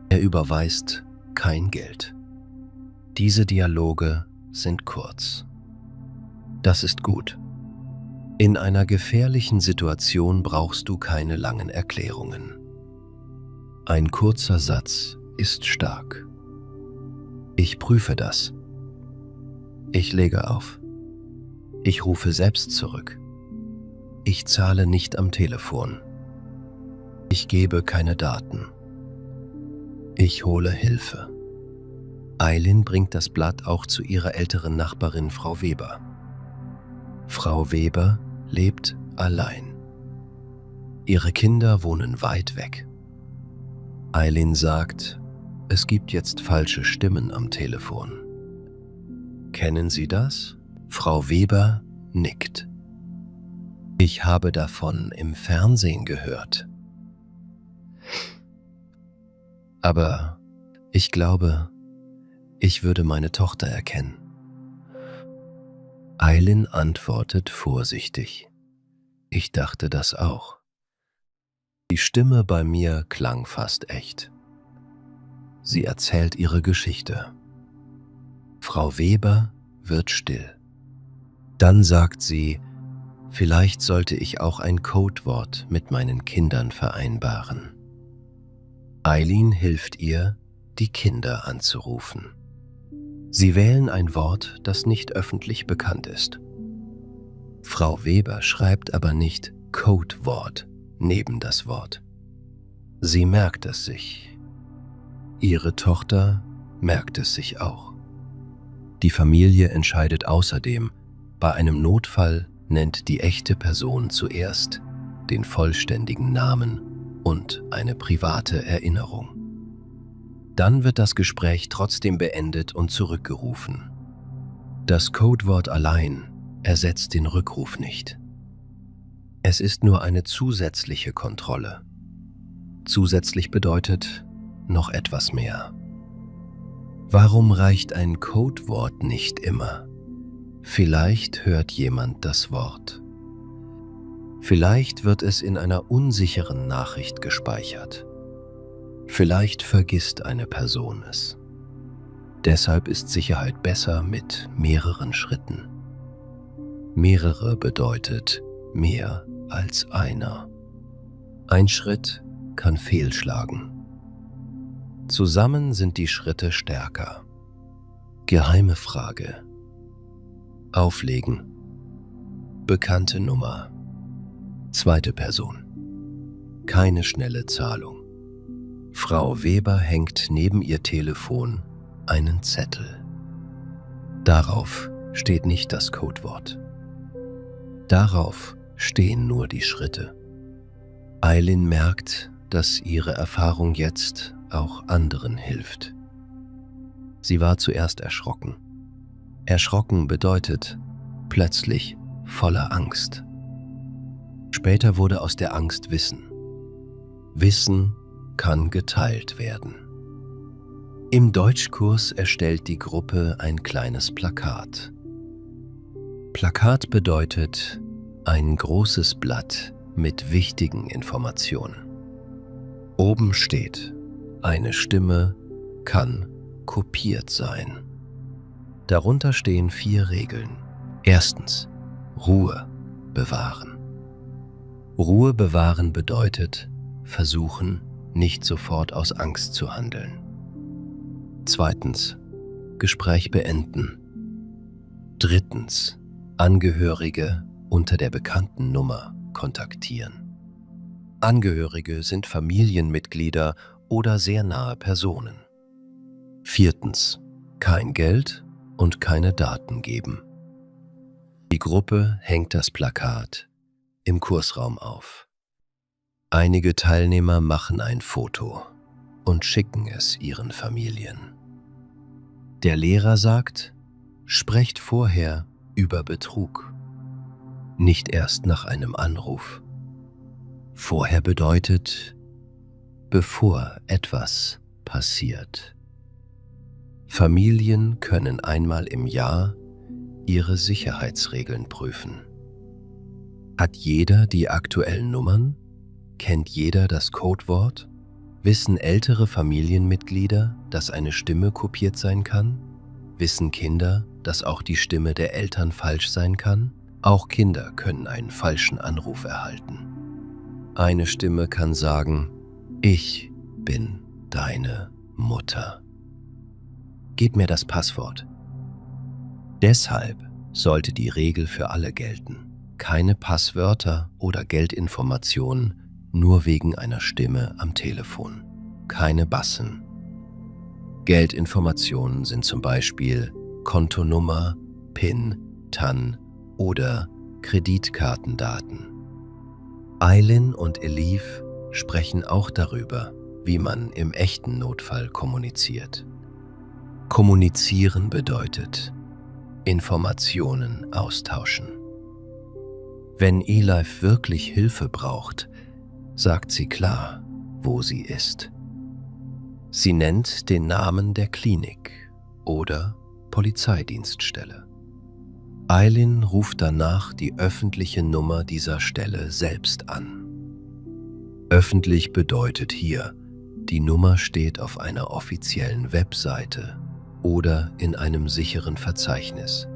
Er überweist kein Geld. Diese Dialoge sind kurz. Das ist gut. In einer gefährlichen Situation brauchst du keine langen Erklärungen. Ein kurzer Satz ist stark. Ich prüfe das. Ich lege auf. Ich rufe selbst zurück. Ich zahle nicht am Telefon. Ich gebe keine Daten. Ich hole Hilfe. Eileen bringt das Blatt auch zu ihrer älteren Nachbarin Frau Weber. Frau Weber lebt allein. Ihre Kinder wohnen weit weg. Eileen sagt, Es gibt jetzt falsche Stimmen am Telefon. Kennen Sie das? Frau Weber nickt. Ich habe davon im Fernsehen gehört. Aber ich glaube, ich würde meine Tochter erkennen. Aylin antwortet vorsichtig. Ich dachte das auch. Die Stimme bei mir klang fast echt. Sie erzählt ihre Geschichte. Frau Weber wird still. Dann sagt sie, vielleicht sollte ich auch ein Codewort mit meinen Kindern vereinbaren. Aylin hilft ihr, die Kinder anzurufen. Sie wählen ein Wort, das nicht öffentlich bekannt ist. Frau Weber schreibt aber nicht Codewort neben das Wort. Sie merkt es sich. Ihre Tochter merkt es sich auch. Die Familie entscheidet außerdem, bei einem Notfall nennt die echte Person zuerst den vollständigen Namen und eine private Erinnerung. Dann wird das Gespräch trotzdem beendet und zurückgerufen. Das Codewort allein ersetzt den Rückruf nicht. Es ist nur eine zusätzliche Kontrolle. Zusätzlich bedeutet noch etwas mehr. Warum reicht ein Codewort nicht immer? Vielleicht hört jemand das Wort. Vielleicht wird es in einer unsicheren Nachricht gespeichert. Vielleicht vergisst eine Person es. Deshalb ist Sicherheit besser mit mehreren Schritten. Mehrere bedeutet mehr als einer. Ein Schritt kann fehlschlagen. Zusammen sind die Schritte stärker. Geheime Frage. Auflegen. Bekannte Nummer. Zweite Person. Keine schnelle Zahlung. Frau Weber hängt neben ihr Telefon einen Zettel. Darauf steht nicht das Codewort. Darauf stehen nur die Schritte. Aylin merkt, dass ihre Erfahrung jetzt auch anderen hilft. Sie war zuerst erschrocken. Erschrocken bedeutet plötzlich voller Angst. Später wurde aus der Angst Wissen. Wissen kann geteilt werden. Im Deutschkurs erstellt die Gruppe ein kleines Plakat. Plakat bedeutet ein großes Blatt mit wichtigen Informationen. Oben steht, eine Stimme kann kopiert sein. Darunter stehen 4 Regeln. Erstens, Ruhe bewahren. Ruhe bewahren bedeutet, versuchen, nicht sofort aus Angst zu handeln. Zweitens, Gespräch beenden. Drittens, Angehörige unter der bekannten Nummer kontaktieren. Angehörige sind Familienmitglieder oder sehr nahe Personen. Viertens, kein Geld und keine Daten geben. Die Gruppe hängt das Plakat im Kursraum auf. Einige Teilnehmer machen ein Foto und schicken es ihren Familien. Der Lehrer sagt, sprecht vorher über Betrug, nicht erst nach einem Anruf. Vorher bedeutet, bevor etwas passiert. Familien können einmal im Jahr ihre Sicherheitsregeln prüfen. Hat jeder die aktuellen Nummern? Kennt jeder das Codewort? Wissen ältere Familienmitglieder, dass eine Stimme kopiert sein kann? Wissen Kinder, dass auch die Stimme der Eltern falsch sein kann? Auch Kinder können einen falschen Anruf erhalten. Eine Stimme kann sagen, ich bin deine Mutter. Gib mir das Passwort. Deshalb sollte die Regel für alle gelten. Keine Passwörter oder Geldinformationen nur wegen einer Stimme am Telefon. Keine Bassen. Geldinformationen sind zum Beispiel Kontonummer, PIN, TAN oder Kreditkartendaten. Aylin und Elif sprechen auch darüber, wie man im echten Notfall kommuniziert. Kommunizieren bedeutet Informationen austauschen. Wenn Elif wirklich Hilfe braucht, sagt sie klar, wo sie ist. Sie nennt den Namen der Klinik oder Polizeidienststelle. Aylin ruft danach die öffentliche Nummer dieser Stelle selbst an. Öffentlich bedeutet hier, die Nummer steht auf einer offiziellen Webseite oder in einem sicheren Verzeichnis.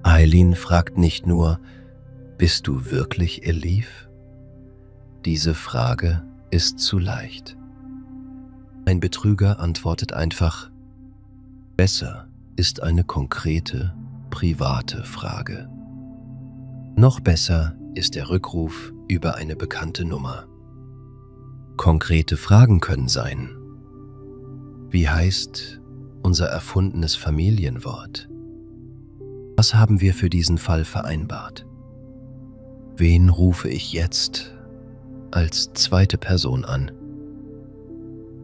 Aylin fragt nicht nur, bist du wirklich Elif? Diese Frage ist zu leicht. Ein Betrüger antwortet einfach, besser ist eine konkrete, private Frage. Noch besser ist der Rückruf über eine bekannte Nummer. Konkrete Fragen können sein: Wie heißt unser erfundenes Familienwort? Was haben wir für diesen Fall vereinbart? Wen rufe ich jetzt als zweite Person an?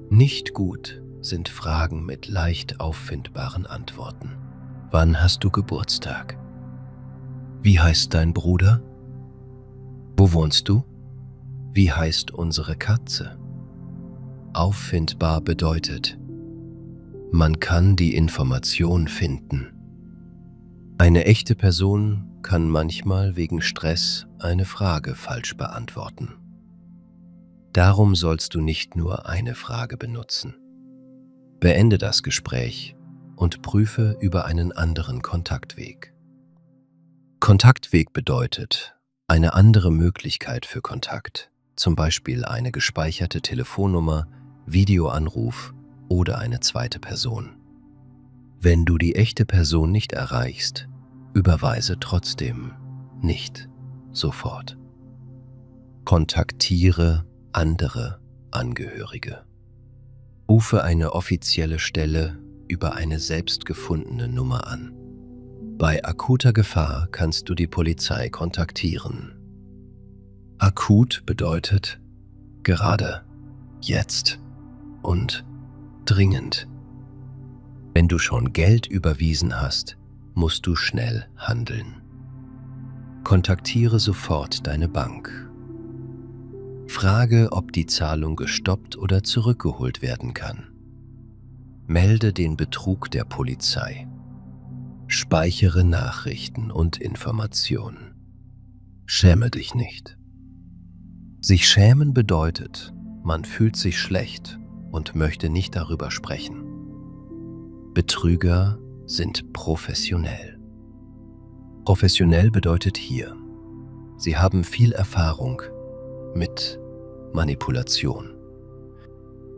Nicht gut sind Fragen mit leicht auffindbaren Antworten. Wann hast du Geburtstag? Wie heißt dein Bruder? Wo wohnst du? Wie heißt unsere Katze? Auffindbar bedeutet, man kann die Information finden. Eine echte Person kann manchmal wegen Stress eine Frage falsch beantworten. Darum sollst du nicht nur eine Frage benutzen. Beende das Gespräch und prüfe über einen anderen Kontaktweg. Kontaktweg bedeutet eine andere Möglichkeit für Kontakt, zum Beispiel eine gespeicherte Telefonnummer, Videoanruf oder eine zweite Person. Wenn du die echte Person nicht erreichst, überweise trotzdem nicht sofort. Kontaktiere andere Angehörige. Rufe eine offizielle Stelle über eine selbst gefundene Nummer an. Bei akuter Gefahr kannst du die Polizei kontaktieren. Akut bedeutet gerade, jetzt und dringend. Wenn du schon Geld überwiesen hast, musst du schnell handeln. Kontaktiere sofort deine Bank. Frage, ob die Zahlung gestoppt oder zurückgeholt werden kann. Melde den Betrug der Polizei. Speichere Nachrichten und Informationen. Schäme dich nicht. Sich schämen bedeutet, man fühlt sich schlecht und möchte nicht darüber sprechen. Betrüger sind professionell. Professionell bedeutet hier, sie haben viel Erfahrung mit Manipulation.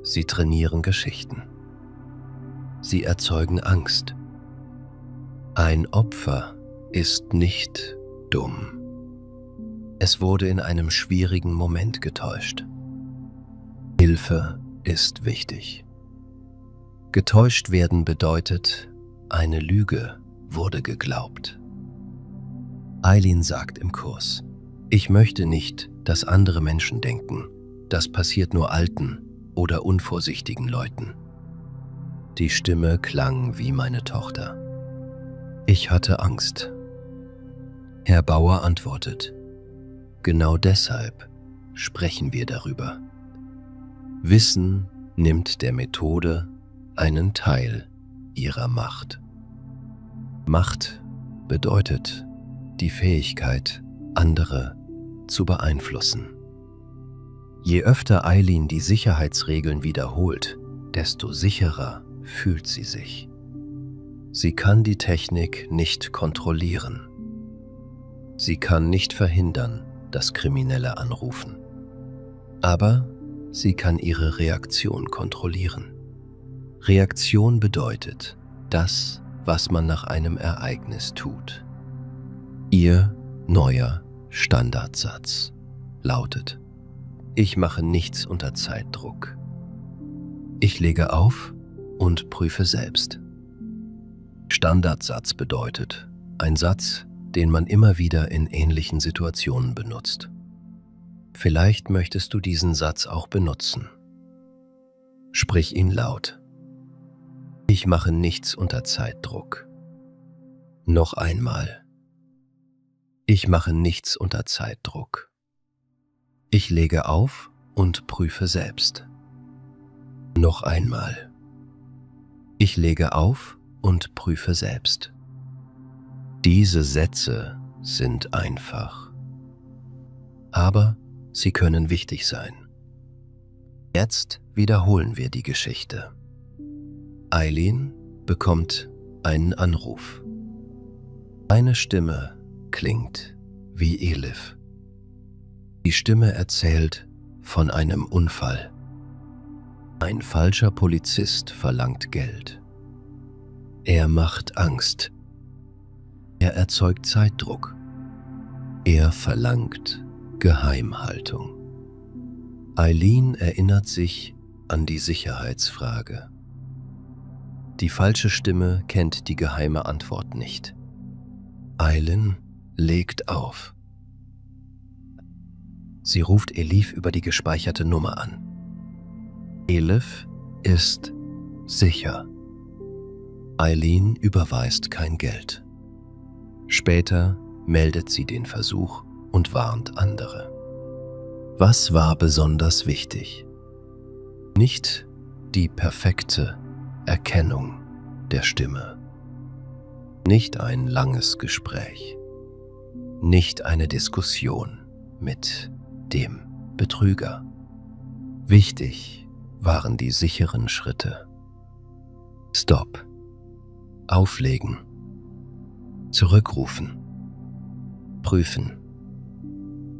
Sie trainieren Geschichten. Sie erzeugen Angst. Ein Opfer ist nicht dumm. Es wurde in einem schwierigen Moment getäuscht. Hilfe ist wichtig. Getäuscht werden bedeutet, eine Lüge wurde geglaubt. Aylin sagt im Kurs, ich möchte nicht, dass andere Menschen denken, das passiert nur alten oder unvorsichtigen Leuten. Die Stimme klang wie meine Tochter. Ich hatte Angst. Herr Bauer antwortet, genau deshalb sprechen wir darüber. Wissen nimmt der Methode einen Teil ihrer Macht. Macht bedeutet die Fähigkeit, andere zu beeinflussen. Je öfter Aylin die Sicherheitsregeln wiederholt, desto sicherer fühlt sie sich. Sie kann die Technik nicht kontrollieren. Sie kann nicht verhindern, dass Kriminelle anrufen. Aber sie kann ihre Reaktion kontrollieren. Reaktion bedeutet das, was man nach einem Ereignis tut. Ihr neuer Standardsatz lautet: Ich mache nichts unter Zeitdruck. Ich lege auf und prüfe selbst. Standardsatz bedeutet ein Satz, den man immer wieder in ähnlichen Situationen benutzt. Vielleicht möchtest du diesen Satz auch benutzen. Sprich ihn laut. Ich mache nichts unter Zeitdruck. Noch einmal. Ich mache nichts unter Zeitdruck. Ich lege auf und prüfe selbst. Noch einmal. Ich lege auf und prüfe selbst. Diese Sätze sind einfach, aber sie können wichtig sein. Jetzt wiederholen wir die Geschichte. Eileen bekommt einen Anruf. Eine Stimme klingt wie Elif. Die Stimme erzählt von einem Unfall. Ein falscher Polizist verlangt Geld. Er macht Angst. Er erzeugt Zeitdruck. Er verlangt Geheimhaltung. Eileen erinnert sich an die Sicherheitsfrage. Die falsche Stimme kennt die geheime Antwort nicht. Eileen legt auf. Sie ruft Elif über die gespeicherte Nummer an. Elif ist sicher. Eileen überweist kein Geld. Später meldet sie den Versuch und warnt andere. Was war besonders wichtig? Nicht die perfekte Erkennung der Stimme. Nicht ein langes Gespräch. Nicht eine Diskussion mit dem Betrüger. Wichtig waren die sicheren Schritte. Stopp. Auflegen. Zurückrufen. Prüfen.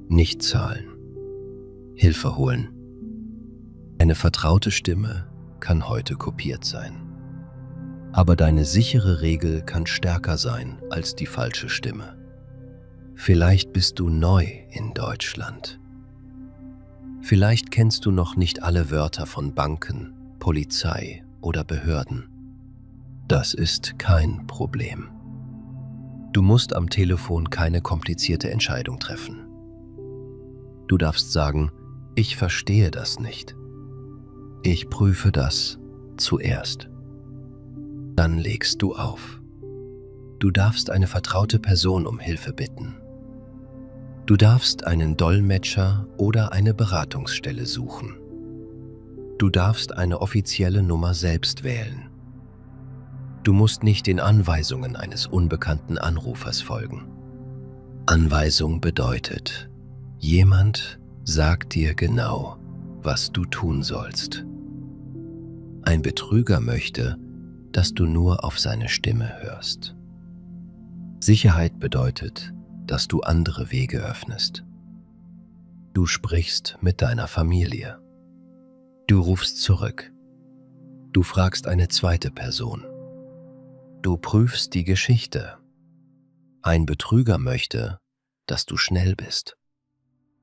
Nicht zahlen. Hilfe holen. Eine vertraute Stimme kann heute kopiert sein. Aber deine sichere Regel kann stärker sein als die falsche Stimme. Vielleicht bist du neu in Deutschland. Vielleicht kennst du noch nicht alle Wörter von Banken, Polizei oder Behörden. Das ist kein Problem. Du musst am Telefon keine komplizierte Entscheidung treffen. Du darfst sagen, ich verstehe das nicht. Ich prüfe das zuerst. Dann legst du auf. Du darfst eine vertraute Person um Hilfe bitten. Du darfst einen Dolmetscher oder eine Beratungsstelle suchen. Du darfst eine offizielle Nummer selbst wählen. Du musst nicht den Anweisungen eines unbekannten Anrufers folgen. Anweisung bedeutet, jemand sagt dir genau, was du tun sollst. Ein Betrüger möchte, dass du nur auf seine Stimme hörst. Sicherheit bedeutet, dass du andere Wege öffnest. Du sprichst mit deiner Familie. Du rufst zurück. Du fragst eine zweite Person. Du prüfst die Geschichte. Ein Betrüger möchte, dass du schnell bist.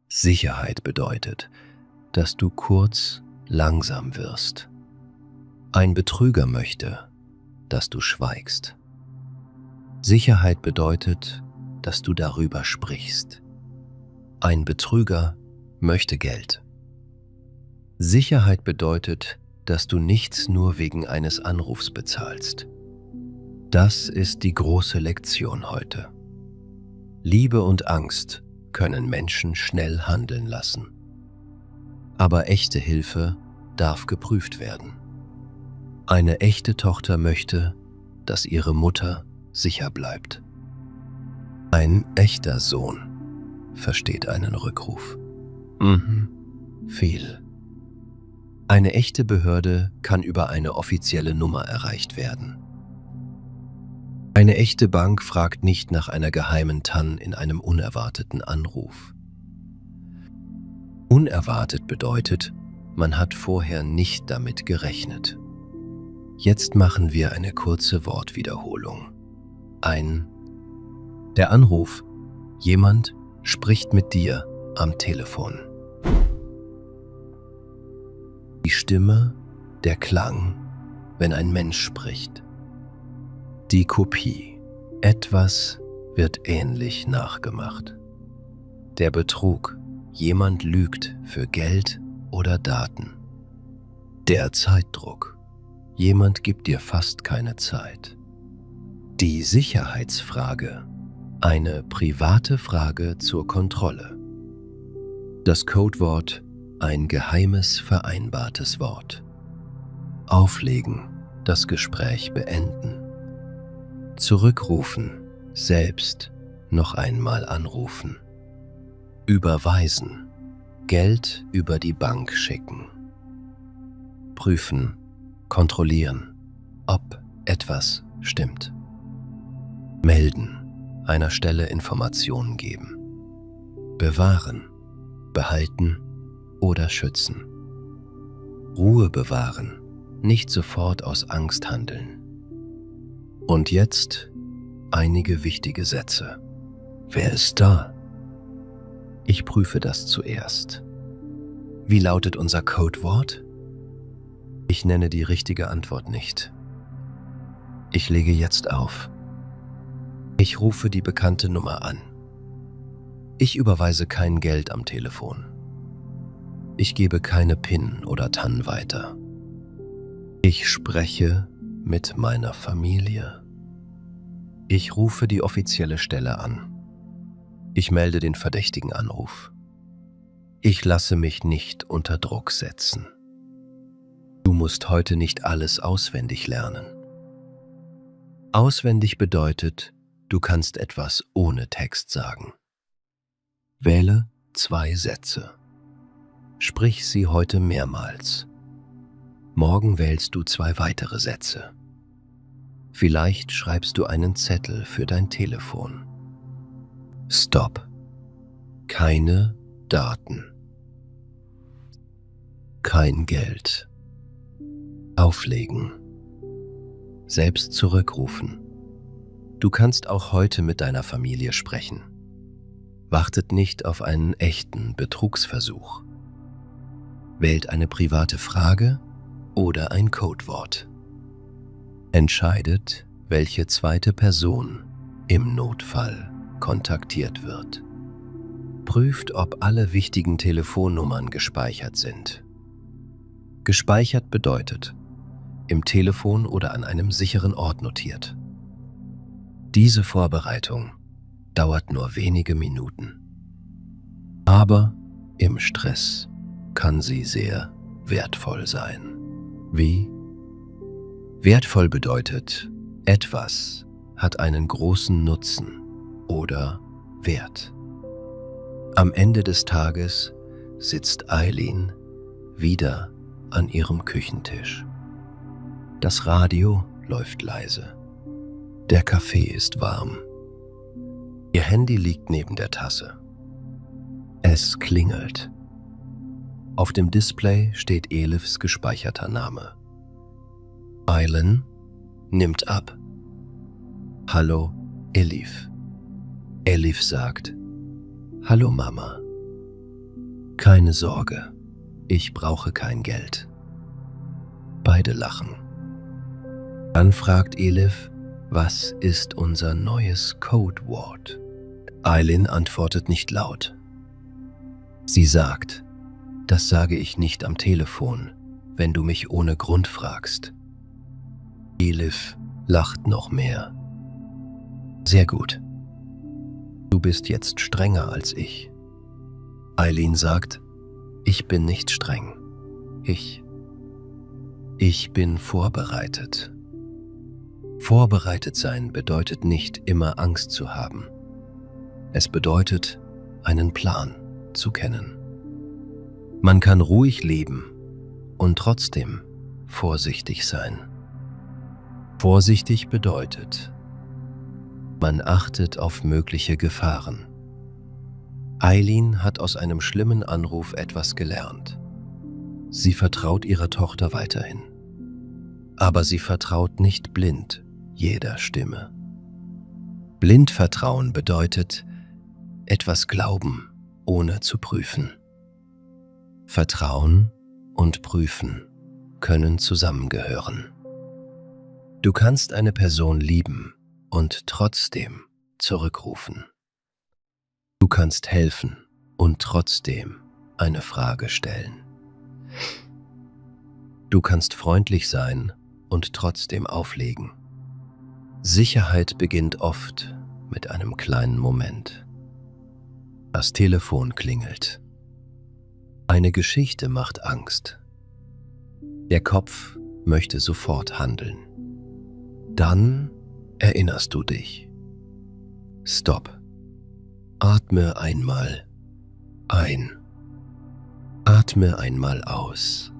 Sicherheit bedeutet, dass du kurz langsam wirst. Ein Betrüger möchte, dass du schweigst. Sicherheit bedeutet, dass du darüber sprichst. Ein Betrüger möchte Geld. Sicherheit bedeutet, dass du nichts nur wegen eines Anrufs bezahlst. Das ist die große Lektion heute. Liebe und Angst können Menschen schnell handeln lassen. Aber echte Hilfe darf geprüft werden. Eine echte Tochter möchte, dass ihre Mutter sicher bleibt. Ein echter Sohn versteht einen Rückruf. Viel. Eine echte Behörde kann über eine offizielle Nummer erreicht werden. Eine echte Bank fragt nicht nach einer geheimen TAN in einem unerwarteten Anruf. Unerwartet bedeutet, man hat vorher nicht damit gerechnet. Jetzt machen wir eine kurze Wortwiederholung. Der Anruf. Jemand spricht mit dir am Telefon. Die Stimme, der Klang, wenn ein Mensch spricht. Die Kopie. Etwas wird ähnlich nachgemacht. Der Betrug. Jemand lügt für Geld oder Daten. Der Zeitdruck. Jemand gibt dir fast keine Zeit. Die Sicherheitsfrage. Eine private Frage zur Kontrolle. Das Codewort. Ein geheimes, vereinbartes Wort. Auflegen. Das Gespräch beenden. Zurückrufen. Selbst noch einmal anrufen. Überweisen. Geld über die Bank schicken. Prüfen. Kontrollieren, ob etwas stimmt. Melden. Einer Stelle Informationen geben. Bewahren. Behalten oder schützen. Ruhe bewahren. Nicht sofort aus Angst handeln. Und jetzt einige wichtige Sätze. Wer ist da? Ich prüfe das zuerst. Wie lautet unser Codewort? Ich nenne die richtige Antwort nicht. Ich lege jetzt auf. Ich rufe die bekannte Nummer an. Ich überweise kein Geld am Telefon. Ich gebe keine PIN oder TAN weiter. Ich spreche mit meiner Familie. Ich rufe die offizielle Stelle an. Ich melde den verdächtigen Anruf. Ich lasse mich nicht unter Druck setzen. Du musst heute nicht alles auswendig lernen. Auswendig bedeutet, du kannst etwas ohne Text sagen. Wähle 2 Sätze. Sprich sie heute mehrmals. Morgen wählst du 2 weitere Sätze. Vielleicht schreibst du einen Zettel für dein Telefon. Stopp. Keine Daten. Kein Geld. Auflegen. Selbst zurückrufen. Du kannst auch heute mit deiner Familie sprechen. Wartet nicht auf einen echten Betrugsversuch. Wählt eine private Frage oder ein Codewort. Entscheidet, welche zweite Person im Notfall kontaktiert wird. Prüft, ob alle wichtigen Telefonnummern gespeichert sind. Gespeichert bedeutet, im Telefon oder an einem sicheren Ort notiert. Diese Vorbereitung dauert nur wenige Minuten. Aber im Stress kann sie sehr wertvoll sein. Wie? Wertvoll bedeutet, etwas hat einen großen Nutzen oder Wert. Am Ende des Tages sitzt Eileen wieder an ihrem Küchentisch. Das Radio läuft leise. Der Kaffee ist warm. Ihr Handy liegt neben der Tasse. Es klingelt. Auf dem Display steht Elifs gespeicherter Name. Eileen nimmt ab. Hallo, Elif. Elif sagt, Hallo Mama. Keine Sorge, ich brauche kein Geld. Beide lachen. Dann fragt Elif, was ist unser neues Codewort? Eileen antwortet nicht laut. Sie sagt, das sage ich nicht am Telefon, wenn du mich ohne Grund fragst. Elif lacht noch mehr. Sehr gut. Du bist jetzt strenger als ich. Eileen sagt, ich bin nicht streng. Ich bin vorbereitet. Vorbereitet sein bedeutet nicht immer Angst zu haben. Es bedeutet, einen Plan zu kennen. Man kann ruhig leben und trotzdem vorsichtig sein. Vorsichtig bedeutet, man achtet auf mögliche Gefahren. Eileen hat aus einem schlimmen Anruf etwas gelernt. Sie vertraut ihrer Tochter weiterhin. Aber sie vertraut nicht blind jeder Stimme. Blindvertrauen bedeutet, etwas glauben, ohne zu prüfen. Vertrauen und Prüfen können zusammengehören. Du kannst eine Person lieben und trotzdem zurückrufen. Du kannst helfen und trotzdem eine Frage stellen. Du kannst freundlich sein und trotzdem auflegen. Sicherheit beginnt oft mit einem kleinen Moment. Das Telefon klingelt. Eine Geschichte macht Angst. Der Kopf möchte sofort handeln. Dann erinnerst du dich. Stopp. Atme einmal ein. Atme einmal aus.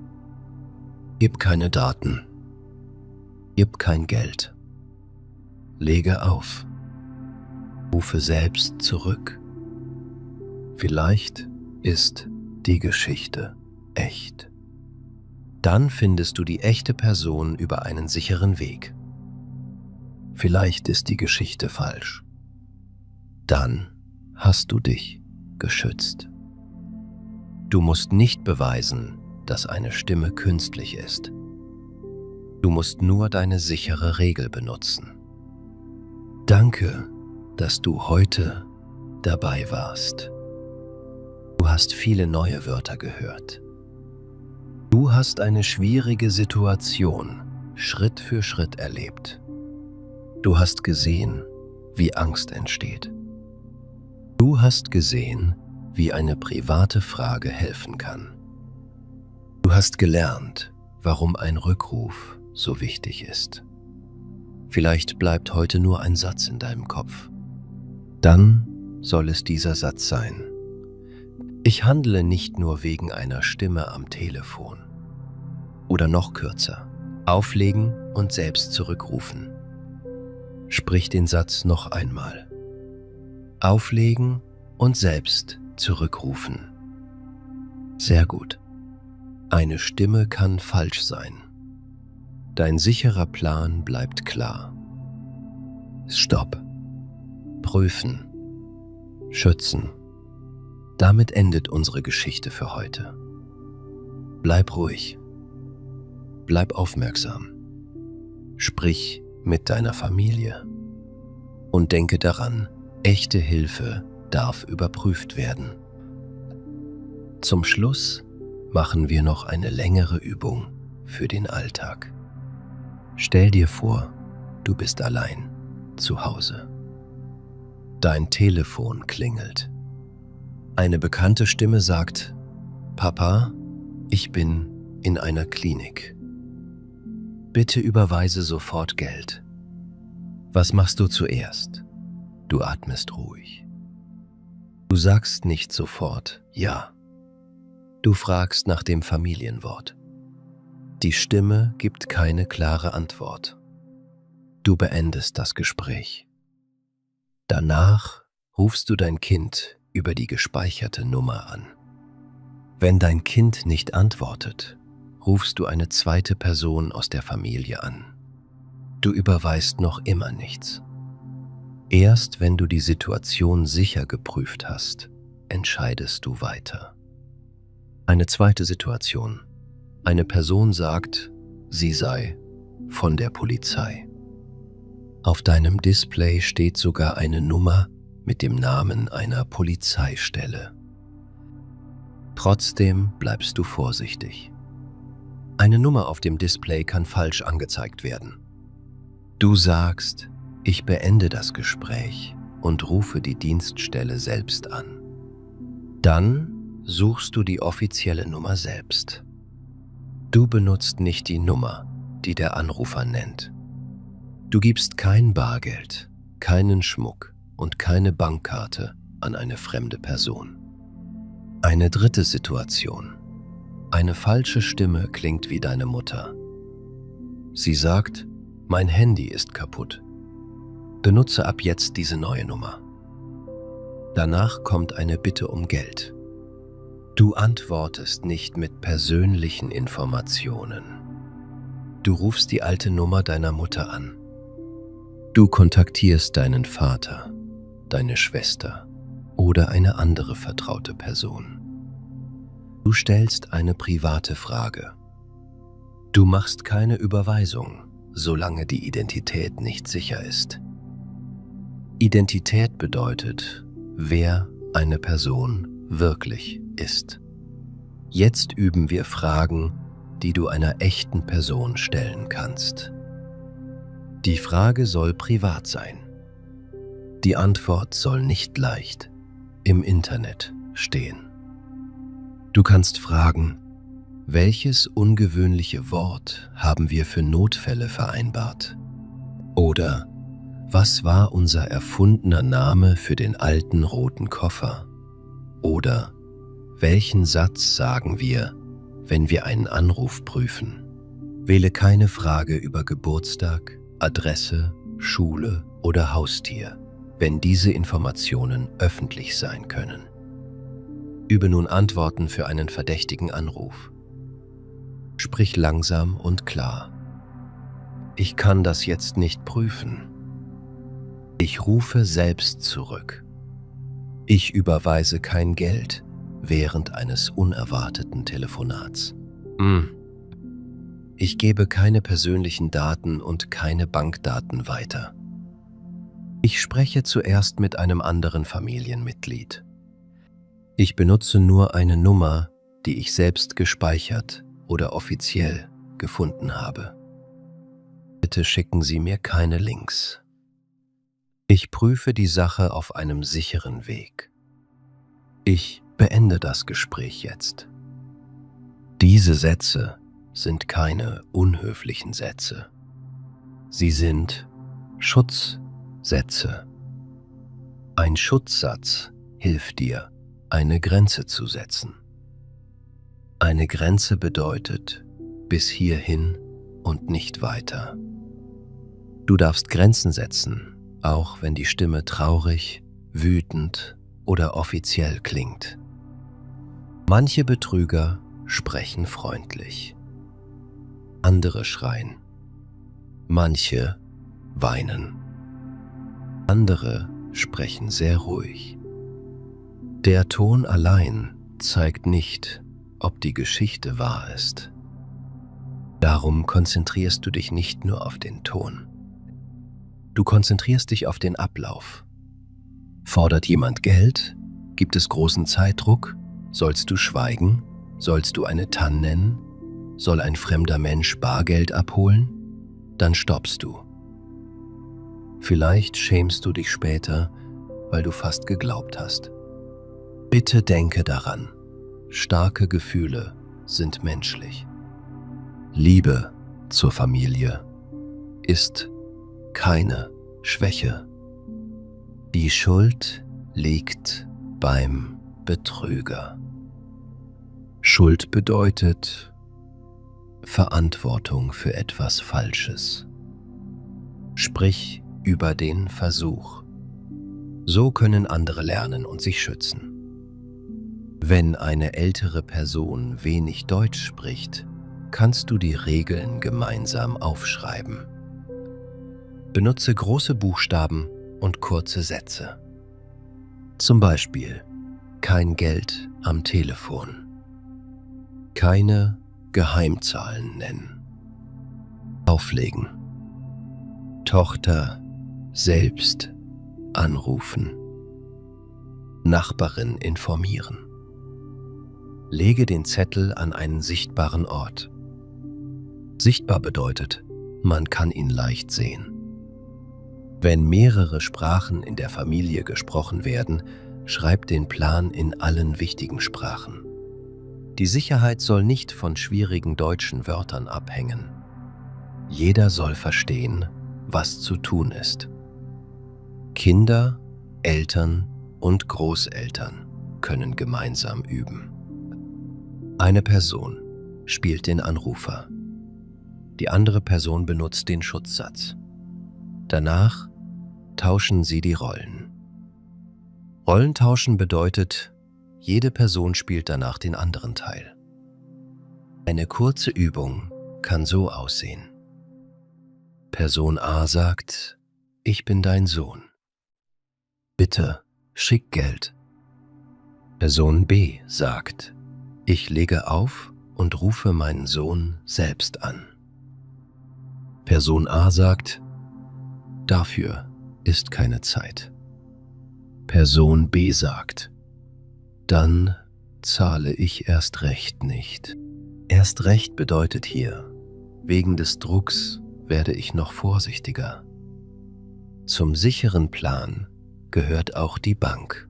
Gib keine Daten. Gib kein Geld. Lege auf. Rufe selbst zurück. Vielleicht ist die Geschichte echt. Dann findest du die echte Person über einen sicheren Weg. Vielleicht ist die Geschichte falsch. Dann hast du dich geschützt. Du musst nicht beweisen, dass eine Stimme künstlich ist. Du musst nur deine sichere Regel benutzen. Danke, dass du heute dabei warst. Du hast viele neue Wörter gehört. Du hast eine schwierige Situation Schritt für Schritt erlebt. Du hast gesehen, wie Angst entsteht. Du hast gesehen, wie eine private Frage helfen kann. Du hast gelernt, warum ein Rückruf so wichtig ist. Vielleicht bleibt heute nur ein Satz in deinem Kopf. Dann soll es dieser Satz sein: Ich handle nicht nur wegen einer Stimme am Telefon. Oder noch kürzer: Auflegen und selbst zurückrufen. Sprich den Satz noch einmal. Auflegen und selbst zurückrufen. Sehr gut. Eine Stimme kann falsch sein. Dein sicherer Plan bleibt klar. Stopp. Prüfen. Schützen. Damit endet unsere Geschichte für heute. Bleib ruhig. Bleib aufmerksam. Sprich mit deiner Familie. Und denke daran, echte Hilfe darf überprüft werden. Zum Schluss machen wir noch eine längere Übung für den Alltag. Stell dir vor, du bist allein zu Hause. Dein Telefon klingelt. Eine bekannte Stimme sagt: Papa, ich bin in einer Klinik. Bitte überweise sofort Geld. Was machst du zuerst? Du atmest ruhig. Du sagst nicht sofort ja. Du fragst nach dem Familienwort. Die Stimme gibt keine klare Antwort. Du beendest das Gespräch. Danach rufst du dein Kind über die gespeicherte Nummer an. Wenn dein Kind nicht antwortet, rufst du eine zweite Person aus der Familie an. Du überweist noch immer nichts. Erst wenn du die Situation sicher geprüft hast, entscheidest du weiter. Eine zweite Situation. Eine Person sagt, sie sei von der Polizei. Auf deinem Display steht sogar eine Nummer mit dem Namen einer Polizeistelle. Trotzdem bleibst du vorsichtig. Eine Nummer auf dem Display kann falsch angezeigt werden. Du sagst, ich beende das Gespräch und rufe die Dienststelle selbst an. Dann suchst du die offizielle Nummer selbst. Du benutzt nicht die Nummer, die der Anrufer nennt. Du gibst kein Bargeld, keinen Schmuck und keine Bankkarte an eine fremde Person. Eine dritte Situation. Eine falsche Stimme klingt wie deine Mutter. Sie sagt, mein Handy ist kaputt. Benutze ab jetzt diese neue Nummer. Danach kommt eine Bitte um Geld. Du antwortest nicht mit persönlichen Informationen. Du rufst die alte Nummer deiner Mutter an. Du kontaktierst deinen Vater, deine Schwester oder eine andere vertraute Person. Du stellst eine private Frage. Du machst keine Überweisung, solange die Identität nicht sicher ist. Identität bedeutet, wer eine Person wirklich ist. Jetzt üben wir Fragen, die du einer echten Person stellen kannst. Die Frage soll privat sein. Die Antwort soll nicht leicht im Internet stehen. Du kannst fragen: Welches ungewöhnliche Wort haben wir für Notfälle vereinbart? Oder was war unser erfundener Name für den alten roten Koffer? Oder welchen Satz sagen wir, wenn wir einen Anruf prüfen? Wähle keine Frage über Geburtstag, Adresse, Schule oder Haustier, wenn diese Informationen öffentlich sein können. Übe nun Antworten für einen verdächtigen Anruf. Sprich langsam und klar. Ich kann das jetzt nicht prüfen. Ich rufe selbst zurück. Ich überweise kein Geld während eines unerwarteten Telefonats. Ich gebe keine persönlichen Daten und keine Bankdaten weiter. Ich spreche zuerst mit einem anderen Familienmitglied. Ich benutze nur eine Nummer, die ich selbst gespeichert oder offiziell gefunden habe. Bitte schicken Sie mir keine Links. Ich prüfe die Sache auf einem sicheren Weg. Ich beende das Gespräch jetzt. Diese Sätze sind keine unhöflichen Sätze. Sie sind Schutzsätze. Ein Schutzsatz hilft dir, eine Grenze zu setzen. Eine Grenze bedeutet bis hierhin und nicht weiter. Du darfst Grenzen setzen, auch wenn die Stimme traurig, wütend oder offiziell klingt. Manche Betrüger sprechen freundlich. Andere schreien. Manche weinen. Andere sprechen sehr ruhig. Der Ton allein zeigt nicht, ob die Geschichte wahr ist. Darum konzentrierst du dich nicht nur auf den Ton. Du konzentrierst dich auf den Ablauf. Fordert jemand Geld? Gibt es großen Zeitdruck? Sollst du schweigen? Sollst du eine TAN nennen? Soll ein fremder Mensch Bargeld abholen? Dann stoppst du. Vielleicht schämst du dich später, weil du fast geglaubt hast. Bitte denke daran, starke Gefühle sind menschlich. Liebe zur Familie ist keine Schwäche. Die Schuld liegt beim Betrüger. Schuld bedeutet Verantwortung für etwas Falsches. Sprich über den Versuch. So können andere lernen und sich schützen. Wenn eine ältere Person wenig Deutsch spricht, kannst du die Regeln gemeinsam aufschreiben. Benutze große Buchstaben und kurze Sätze. Zum Beispiel: kein Geld am Telefon. Keine Geheimzahlen nennen. Auflegen. Tochter selbst anrufen. Nachbarin informieren. Lege den Zettel an einen sichtbaren Ort. Sichtbar bedeutet, man kann ihn leicht sehen. Wenn mehrere Sprachen in der Familie gesprochen werden, schreib den Plan in allen wichtigen Sprachen. Die Sicherheit soll nicht von schwierigen deutschen Wörtern abhängen. Jeder soll verstehen, was zu tun ist. Kinder, Eltern und Großeltern können gemeinsam üben. Eine Person spielt den Anrufer. Die andere Person benutzt den Schutzsatz. Danach tauschen sie die Rollen. Rollentauschen bedeutet, jede Person spielt danach den anderen Teil. Eine kurze Übung kann so aussehen. Person A sagt: Ich bin dein Sohn. Bitte, schick Geld. Person B sagt: Ich lege auf und rufe meinen Sohn selbst an. Person A sagt: Dafür ist keine Zeit. Person B sagt: Dann zahle ich erst recht nicht. Erst recht bedeutet hier, wegen des Drucks werde ich noch vorsichtiger. Zum sicheren Plan gehört auch die Bank.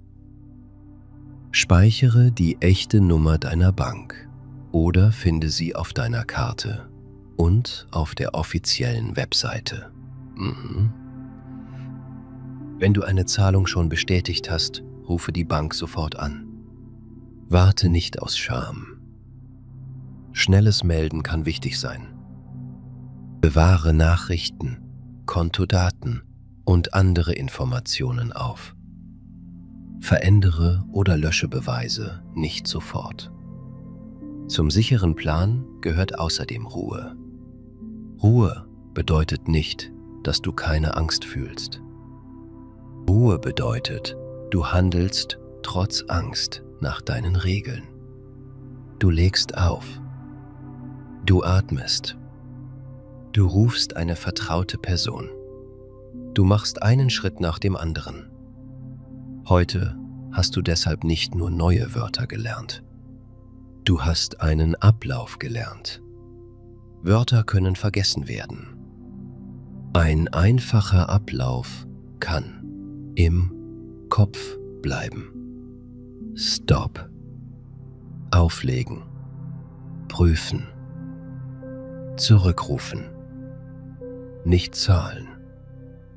Speichere die echte Nummer deiner Bank oder finde sie auf deiner Karte und auf der offiziellen Webseite. Wenn du eine Zahlung schon bestätigt hast, rufe die Bank sofort an. Warte nicht aus Scham. Schnelles Melden kann wichtig sein. Bewahre Nachrichten, Kontodaten und andere Informationen auf. Verändere oder lösche Beweise nicht sofort. Zum sicheren Plan gehört außerdem Ruhe. Ruhe bedeutet nicht, dass du keine Angst fühlst. Ruhe bedeutet, du handelst trotz Angst nach deinen Regeln. Du legst auf. Du atmest. Du rufst eine vertraute Person. Du machst einen Schritt nach dem anderen. Heute hast du deshalb nicht nur neue Wörter gelernt. Du hast einen Ablauf gelernt. Wörter können vergessen werden. Ein einfacher Ablauf kann im Kopf bleiben. Stopp. Auflegen. Prüfen. Zurückrufen. Nicht zahlen.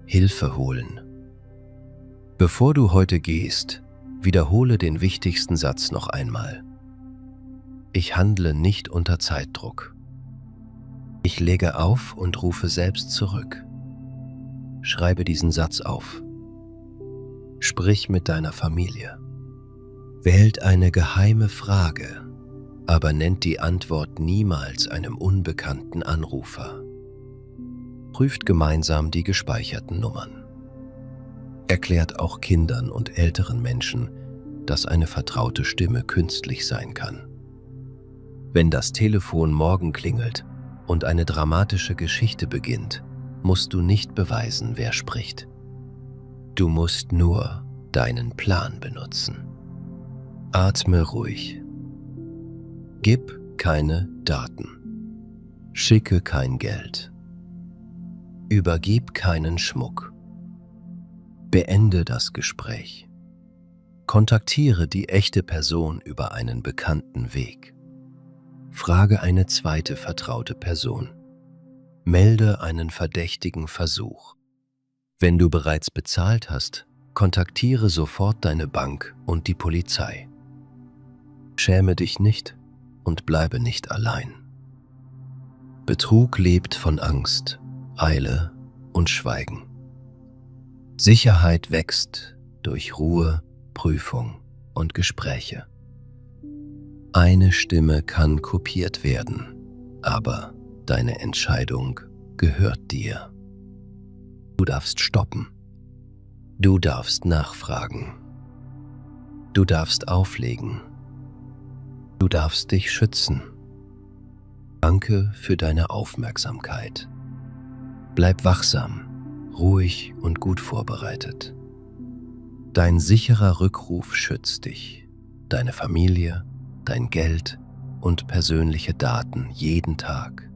Hilfe holen. Bevor du heute gehst, wiederhole den wichtigsten Satz noch einmal. Ich handle nicht unter Zeitdruck. Ich lege auf und rufe selbst zurück. Schreibe diesen Satz auf. Sprich mit deiner Familie. Wählt eine geheime Frage, aber nennt die Antwort niemals einem unbekannten Anrufer. Prüft gemeinsam die gespeicherten Nummern. Erklärt auch Kindern und älteren Menschen, dass eine vertraute Stimme künstlich sein kann. Wenn das Telefon morgen klingelt und eine dramatische Geschichte beginnt, musst du nicht beweisen, wer spricht. Du musst nur deinen Plan benutzen. Atme ruhig. Gib keine Daten. Schicke kein Geld. Übergib keinen Schmuck. Beende das Gespräch. Kontaktiere die echte Person über einen bekannten Weg. Frage eine zweite vertraute Person. Melde einen verdächtigen Versuch. Wenn du bereits bezahlt hast, kontaktiere sofort deine Bank und die Polizei. Schäme dich nicht und bleibe nicht allein. Betrug lebt von Angst, Eile und Schweigen. Sicherheit wächst durch Ruhe, Prüfung und Gespräche. Eine Stimme kann kopiert werden, aber deine Entscheidung gehört dir. Du darfst stoppen. Du darfst nachfragen. Du darfst auflegen. Du darfst dich schützen. Danke für deine Aufmerksamkeit. Bleib wachsam, ruhig und gut vorbereitet. Dein sicherer Rückruf schützt dich, deine Familie, dein Geld und persönliche Daten jeden Tag.